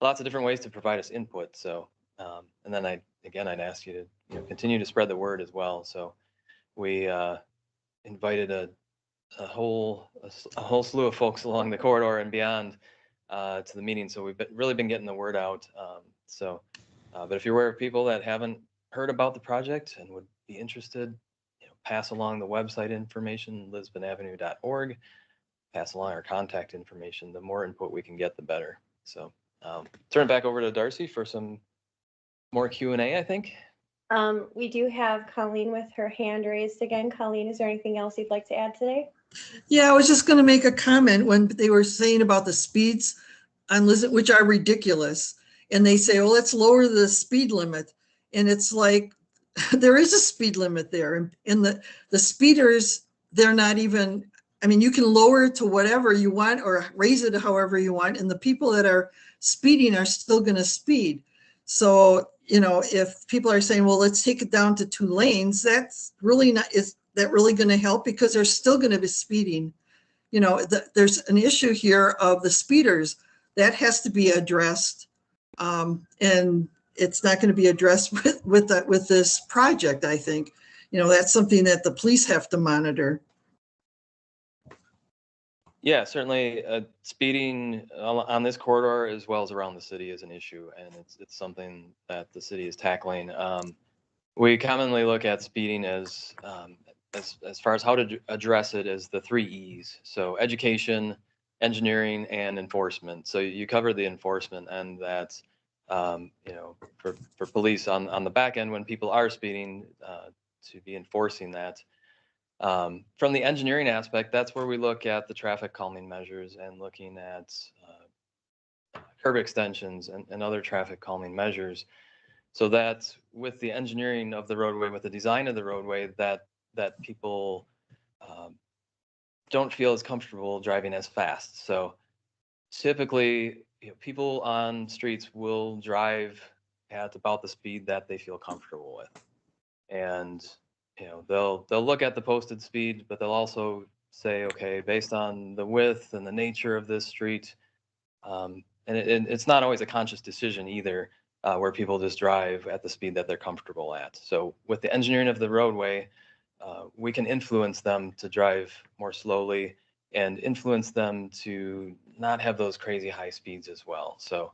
lots of different ways to provide us input. So and then I'd ask you to continue to spread the word as well. So we invited a whole slew of folks along the corridor and beyond to the meeting. So we've really been getting the word out. But if you're aware of people that haven't heard about the project and would be interested, pass along the website information, lisbonavenue.org, pass along our contact information. The more input we can get, the better. So turn it back over to Darcy for some more Q&A, I think. We do have Colleen with her hand raised again. Colleen, is there anything else you'd like to add today? Yeah, I was just going to make a comment when they were saying about the speeds on Lisbon, which are ridiculous. And they say, well, let's lower the speed limit. And it's like, there is a speed limit there. And the speeders, they're not even, I mean, you can lower it to whatever you want or raise it however you want. And the people that are speeding are still going to speed. So, you know, if people are saying, well, let's take it down to 2 lanes, that's really not, is that really going to help? Because they're still going to be speeding. You know, there's an issue here of the speeders that has to be addressed. And it's not going to be addressed with this project, I think. You know, that's something that the police have to monitor. Yeah, certainly speeding on this corridor as well as around the city is an issue, and it's something that the city is tackling. We commonly look at speeding as far as how to address it as the 3 E's. So education, engineering, and enforcement. So you cover the enforcement, and that's you know, for police on the back end when people are speeding, to be enforcing that. From the engineering aspect, that's where we look at the traffic calming measures and looking at curb extensions and other traffic calming measures. So that with the engineering of the roadway, with the design of the roadway, that people don't feel as comfortable driving as fast. So typically, you know, people on streets will drive at about the speed that they feel comfortable with. And you know, they'll look at the posted speed, but they'll also say, okay, based on the width and the nature of this street, and it's not always a conscious decision either, where people just drive at the speed that they're comfortable at. So with the engineering of the roadway, we can influence them to drive more slowly and influence them to not have those crazy high speeds as well. So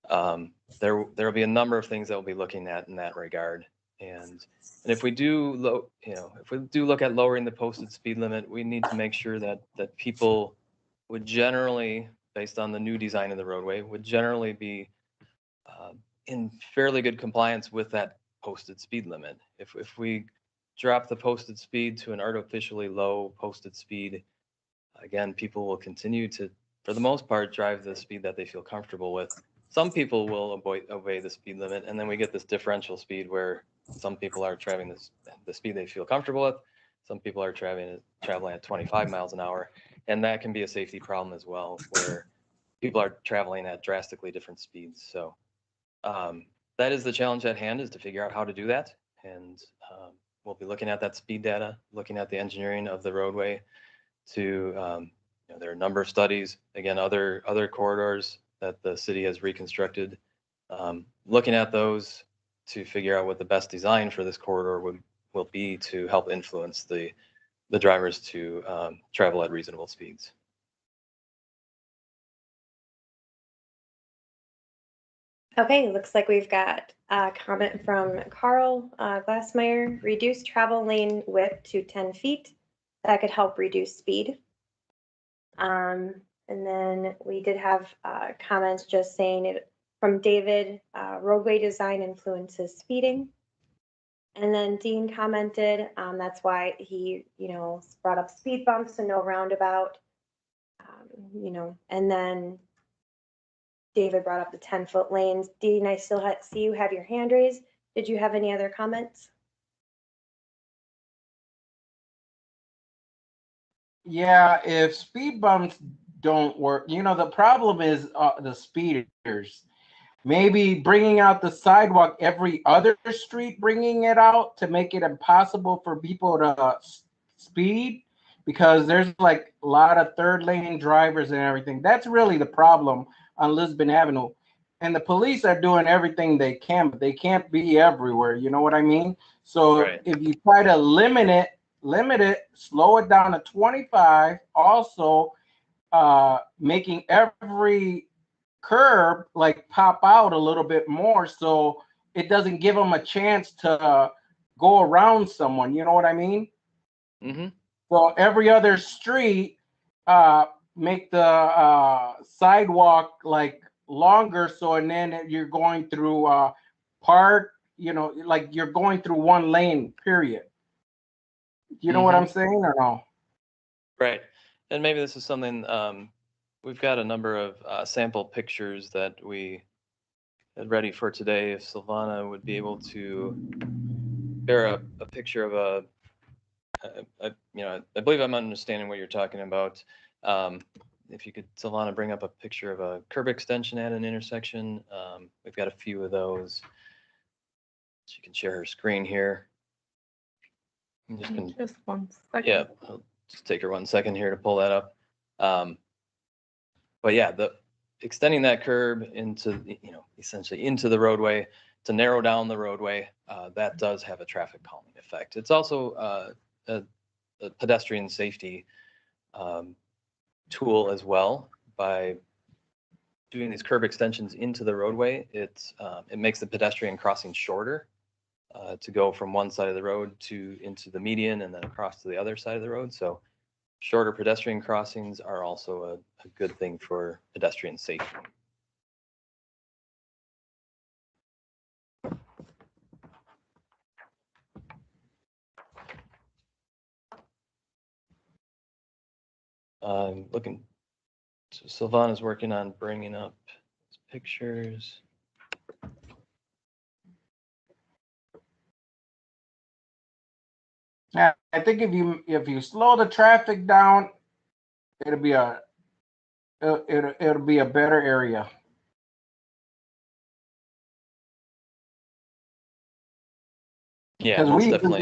there will be a number of things that we'll be looking at in that regard. And if we do look at lowering the posted speed limit, we need to make sure that people would generally, based on the new design of the roadway, would generally be in fairly good compliance with that posted speed limit. If we drop the posted speed to an artificially low posted speed, again, people will continue to, for the most part, drive the speed that they feel comfortable with. Some people will obey the speed limit, and then we get this differential speed where some people are traveling the speed they feel comfortable with. Some people are traveling at 25 miles an hour, and that can be a safety problem as well, where people are traveling at drastically different speeds. So that is the challenge at hand, is to figure out how to do that. And we'll be looking at that speed data, looking at the engineering of the roadway. You know, there are a number of studies, again, other corridors that the city has reconstructed, looking at those to figure out what the best design for this corridor will be to help influence the drivers to travel at reasonable speeds. Okay, looks like we've got a comment from Carl Glassmeyer. Reduce travel lane width to 10 feet. That could help reduce speed. And then we did have comments just saying it from David, roadway design influences speeding. And then Dean commented, that's why he, you know, brought up speed bumps and no roundabout, you know, and then David brought up the 10-foot lanes. Dean, I still see you have your hand raised. Did you have any other comments? Yeah, if speed bumps don't work, you know, the problem is the speeders. Maybe bringing out the sidewalk every other street, bringing it out to make it impossible for people to speed, because there's like a lot of third lane drivers and everything. That's really the problem on Lisbon Avenue. And the police are doing everything they can, but they can't be everywhere. You know what I mean? So right. If you try to limit it, slow it down to 25, also making every curb like pop out a little bit more, so it doesn't give them a chance to go around someone. You know what I mean? Mm-hmm. So every other street, make the sidewalk like longer. So, and then you're going through park, like you're going through one lane, period. You know what I'm saying or no? Right. And maybe this is something, we've got a number of sample pictures that we had ready for today. If Silvana would be able to share a picture of I believe I'm understanding what you're talking about. If you could, Silvana, bring up a picture of a curb extension at an intersection. We've got a few of those. She can share her screen here. I'm just gonna, Just 1 second. yeah, I'll just take her 1 second here to pull that up. But yeah, extending that curb into, essentially into the roadway to narrow down the roadway, that does have a traffic calming effect. It's also a pedestrian safety tool as well. By doing these curb extensions into the roadway, it makes the pedestrian crossing shorter to go from one side of the road into the median and then across to the other side of the road. So shorter pedestrian crossings are also a good thing for pedestrian safety. Looking, so Silvana's working on bringing up pictures. Yeah, I think if you slow the traffic down, it'll be a better area. Yeah, because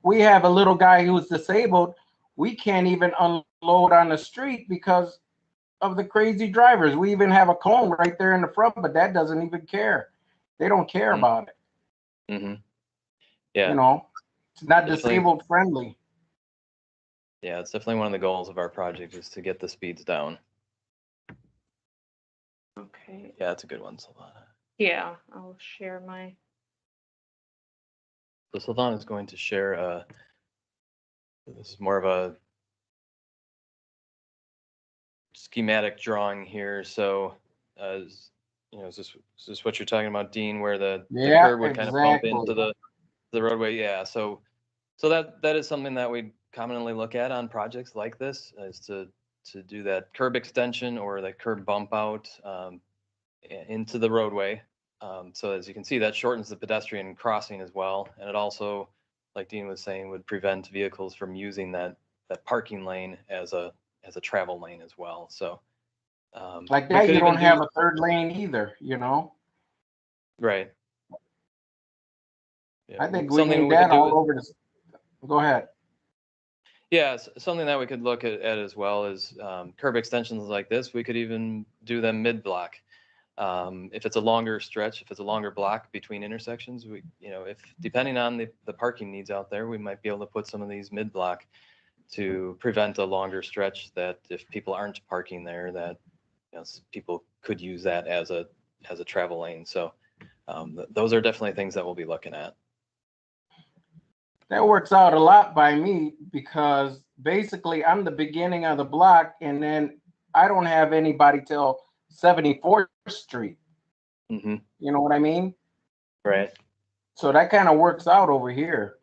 we have a little guy who's disabled. We can't even unload on the street because of the crazy drivers. We even have a cone right there in the front, but that doesn't even care. They don't care about it. Mm-hmm. Yeah. It's not definitely disabled friendly. Yeah, it's definitely one of the goals of our project is to get the speeds down. Okay. Yeah, that's a good one, Silvana. Yeah, I'll share my. So Silvana is going to share this is more of a schematic drawing here. So, is this what you're talking about, Dean, where the curb would kind of bump into the roadway? Yeah. So that is something that we commonly look at on projects like this, is to do that curb extension or that curb bump out into the roadway. So as you can see, that shortens the pedestrian crossing as well, and it also, like Dean was saying, would prevent vehicles from using that parking lane as a travel lane as well. So like that, you don't have a third lane either, Right. Yeah, I think we need that all over this. Go ahead. Yeah, something that we could look at as well is curb extensions like this. We could even do them mid-block. If it's a longer stretch, if it's a longer block between intersections, if depending on the parking needs out there, we might be able to put some of these mid-block to prevent a longer stretch that if people aren't parking there, that people could use that as a travel lane. So those are definitely things that we'll be looking at. That works out a lot by me because basically I'm the beginning of the block and then I don't have anybody till 74th Street. Mm-hmm. You know what I mean? Right. So that kind of works out over here.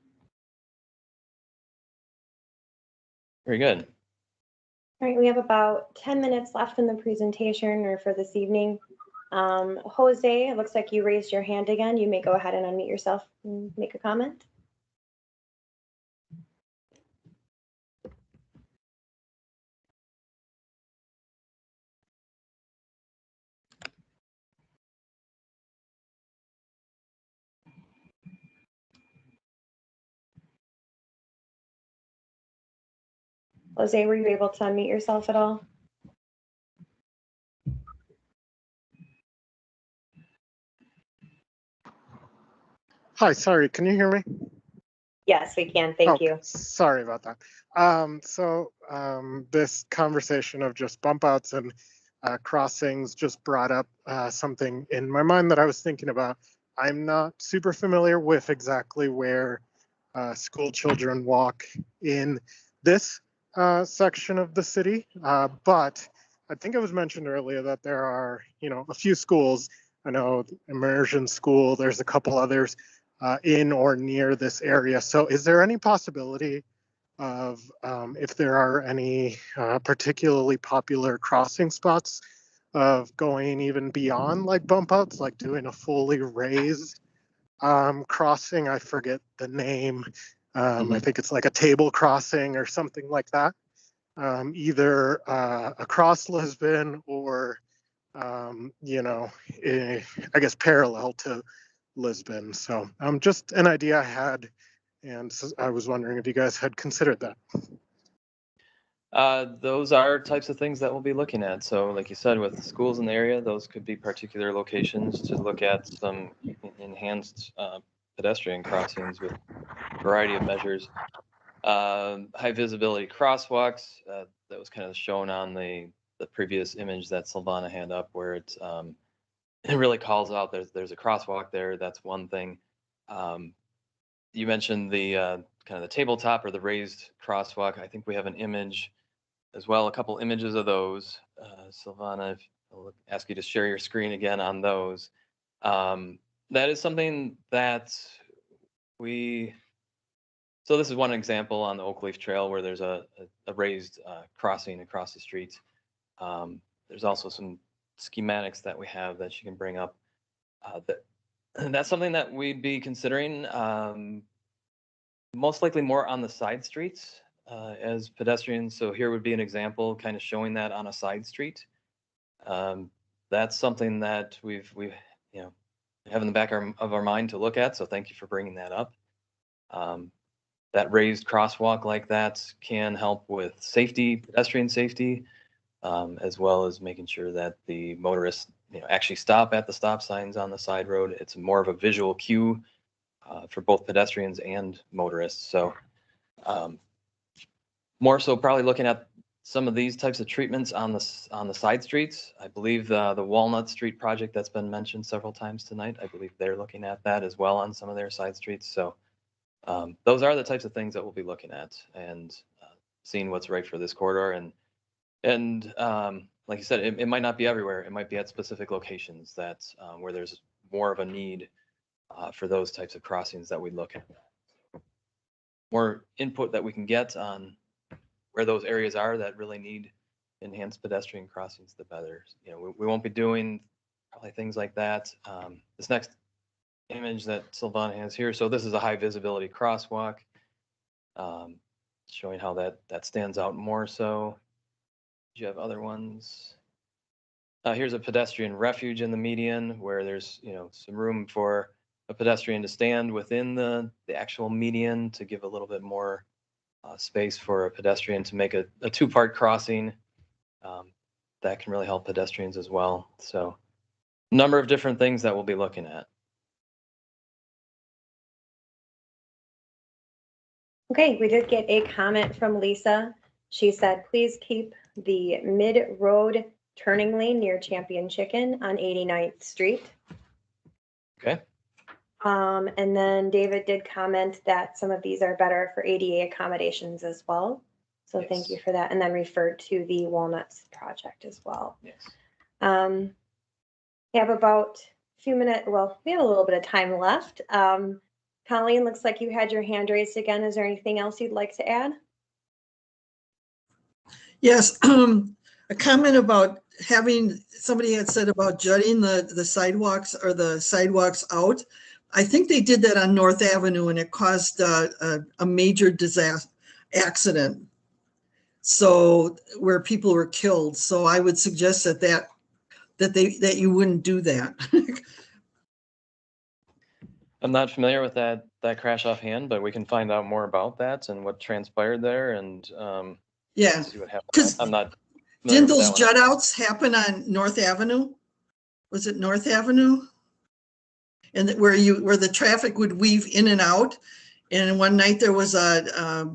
Very good. All right, we have about 10 minutes left in the presentation or for this evening. Jose, it looks like you raised your hand again. You may go ahead and unmute yourself and make a comment. Jose, were you able to unmute yourself at all? Hi, sorry, can you hear me? Yes, we can. Thank you. Sorry about that. This conversation of just bump outs and crossings just brought up something in my mind that I was thinking about. I'm not super familiar with exactly where school children walk in this section of the city. But I think it was mentioned earlier that there are, a few schools. I know Immersion School, there's a couple others in or near this area. So is there any possibility of if there are any particularly popular crossing spots of going even beyond like bump outs, like doing a fully raised crossing? I forget the name. I think it's like a table crossing or something like that. Either across Lisbon or, I guess parallel to Lisbon. So just an idea I had, and so I was wondering if you guys had considered that. Those are types of things that we'll be looking at. So like you said, with schools in the area, those could be particular locations to look at some enhanced pedestrian crossings with a variety of measures. High visibility crosswalks, that was kind of shown on the previous image that Silvana had up, where it really calls out there's a crosswalk there. That's one thing. You mentioned the kind of the tabletop or the raised crosswalk. I think we have an image as well, a couple images of those. Silvana, I'll ask you to share your screen again on those. That is something that so this is one example on the Oak Leaf Trail where there's a raised crossing across the street. There's also some schematics that we have that you can bring up. That's something that we'd be considering, most likely more on the side streets as pedestrians. So here would be an example kind of showing that on a side street. That's something that we have in the back of our mind to look at. So thank you for bringing that up. That raised crosswalk like that can help with safety, pedestrian safety, as well as making sure that the motorists actually stop at the stop signs on the side road. It's more of a visual cue for both pedestrians and motorists. So more so probably looking at some of these types of treatments on the side streets. I believe the Walnut Street project that's been mentioned several times tonight, I believe they're looking at that as well on some of their side streets. So those are the types of things that we'll be looking at and seeing what's right for this corridor. And like you said, it might not be everywhere. It might be at specific locations that where there's more of a need for those types of crossings that we look at. More input that we can get on where those areas are that really need enhanced pedestrian crossings, the better. We won't be doing probably things like that. This next image that Silvana has here. So this is a high visibility crosswalk, showing how that stands out more so. Do you have other ones? Here's a pedestrian refuge in the median where there's some room for a pedestrian to stand within the actual median to give a little bit more space for a pedestrian to make a two-part crossing. That can really help pedestrians as well. So a number of different things that we'll be looking at. Okay, we did get a comment from Lisa. She said, please keep the mid-road turning lane near Champion Chicken on 89th Street. Okay. And then David did comment that some of these are better for ADA accommodations as well. So yes. Thank you for that. And then referred to the Walnuts project as well. Yes. We have about a few minutes. Well, we have a little bit of time left. Colleen, looks like you had your hand raised again. Is there anything else you'd like to add? Yes, a comment about somebody had said about jutting the sidewalks or the sidewalks out. I think they did that on North Avenue and it caused a major disaster accident. So where people were killed. So I would suggest that you wouldn't do that. I'm not familiar with that crash offhand, but we can find out more about that and what transpired there and yeah, see what happened. I'm not. Didn't those jut outs happen on North Avenue? Was it North Avenue? And where the traffic would weave in and out. And one night there was a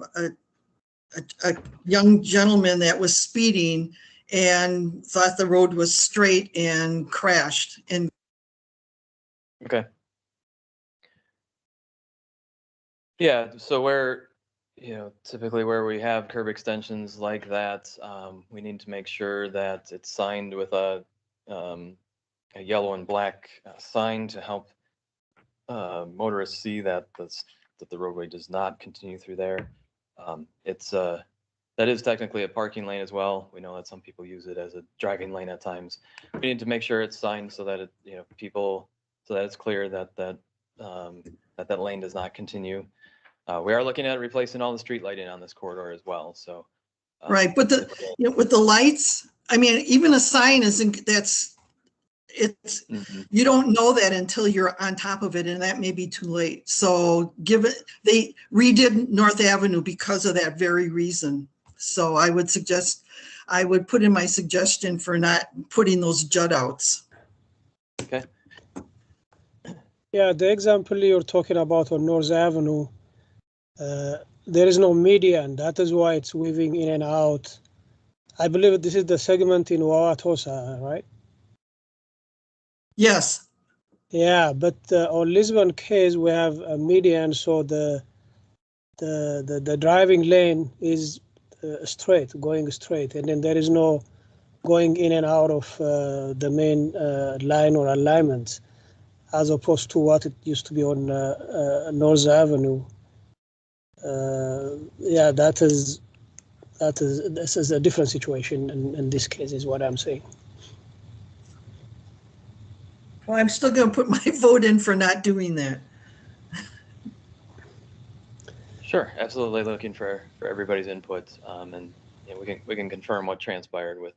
young gentleman that was speeding and thought the road was straight and crashed. And okay. Yeah, so where, typically where we have curb extensions like that, we need to make sure that it's signed with a yellow and black sign to help motorists see that the roadway does not continue through there. That is technically a parking lane as well. We know that some people use it as a driving lane at times. We need to make sure it's signed so that so that it's clear that that lane does not continue. We are looking at replacing all the street lighting on this corridor as well, so. Right, but with the lights, I mean, even a sign isn't, you don't know that until you're on top of it, and that may be too late. So they redid North Avenue because of that very reason. So I would put in my suggestion for not putting those jut outs. Okay. Yeah, the example you're talking about on North Avenue, there is no median. That is why it's weaving in and out. I believe this is the segment in Wauwatosa, right? Yes. Yeah, but on Lisbon case, we have a median, so the driving lane is going straight, and then there is no going in and out of the main line or alignment, as opposed to what it used to be on North Avenue. Yeah, this is a different situation in this case, is what I'm saying. Well, I'm still going to put my vote in for not doing that. Sure, absolutely looking for everybody's input, and we can confirm what transpired with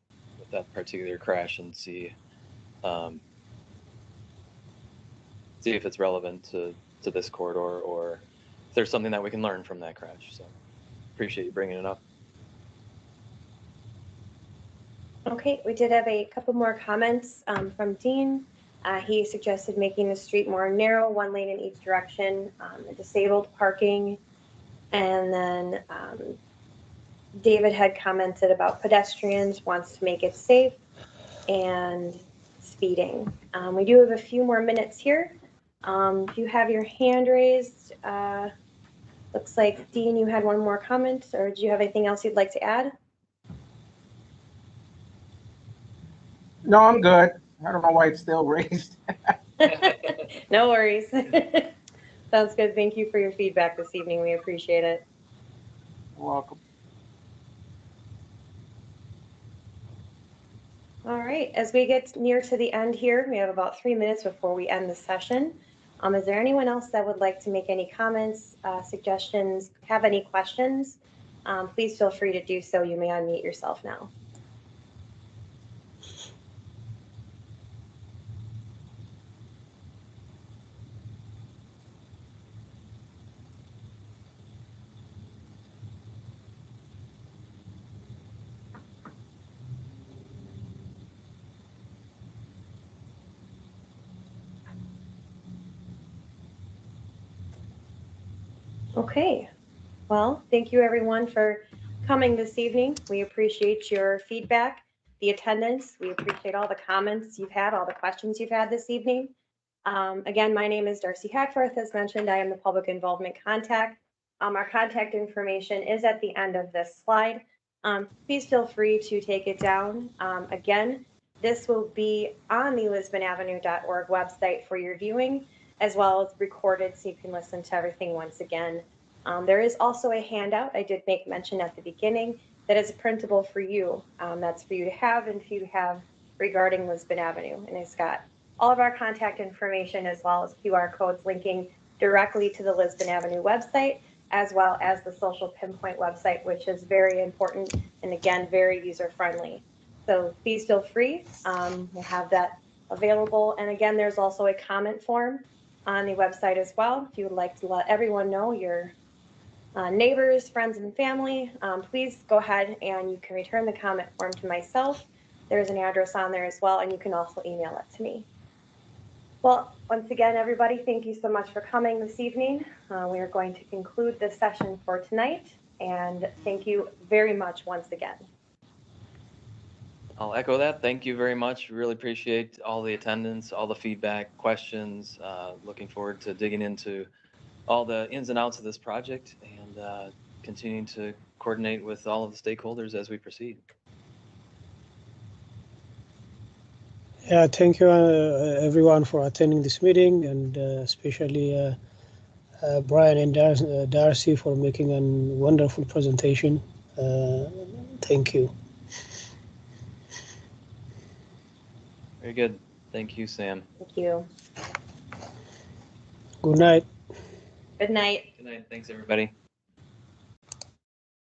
that particular crash and see if it's relevant to this corridor, or if there's something that we can learn from that crash. So appreciate you bringing it up. Okay, we did have a couple more comments from Dean. He suggested making the street more narrow, one lane in each direction, disabled parking. And then David had commented about pedestrians, wants to make it safe, and speeding. We do have a few more minutes here. If you have your hand raised, looks like Dean, you had one more comment, or do you have anything else you'd like to add? No, I'm good. I don't know why it's still raised. No worries. Sounds good. Thank you for your feedback this evening. We appreciate it. You're welcome. All right, as we get near to the end here, we have about 3 minutes before we end the session. Is there anyone else that would like to make any comments, suggestions, have any questions? Please feel free to do so. You may unmute yourself now. Okay, well, thank you everyone for coming this evening. We appreciate your feedback, the attendance. We appreciate all the comments you've had, all the questions you've had this evening. Again, my name is Darcy Hackforth. As mentioned, I am the public involvement contact. Our contact information is at the end of this slide. Please feel free to take it down. Again, this will be on the lisbonavenue.org website for your viewing, as well as recorded so you can listen to everything once again. There is also a handout I did make mention at the beginning that is printable for you. That's for you to have and for you to have regarding Lisbon Avenue. And it's got all of our contact information as well as QR codes linking directly to the Lisbon Avenue website, as well as the social pinpoint website, which is very important and again, very user-friendly. So please feel free. We'll have that available. And again, there's also a comment form on the website as well. If you would like to let everyone know, your neighbors, friends, and family, please go ahead and you can return the comment form to myself. There's an address on there as well, and you can also email it to me. Well, once again, everybody, thank you so much for coming this evening. We are going to conclude this session for tonight, and thank you very much once again. I'll echo that. Thank you very much. Really appreciate all the attendance, all the feedback, questions. Looking forward to digging into all the ins and outs of this project and continuing to coordinate with all of the stakeholders as we proceed. Yeah, thank you everyone for attending this meeting, and especially Brian and Darcy for making a wonderful presentation. Thank you. Very good. Thank you, Sam. Thank you. Good night. Good night. Good night. Thanks, everybody.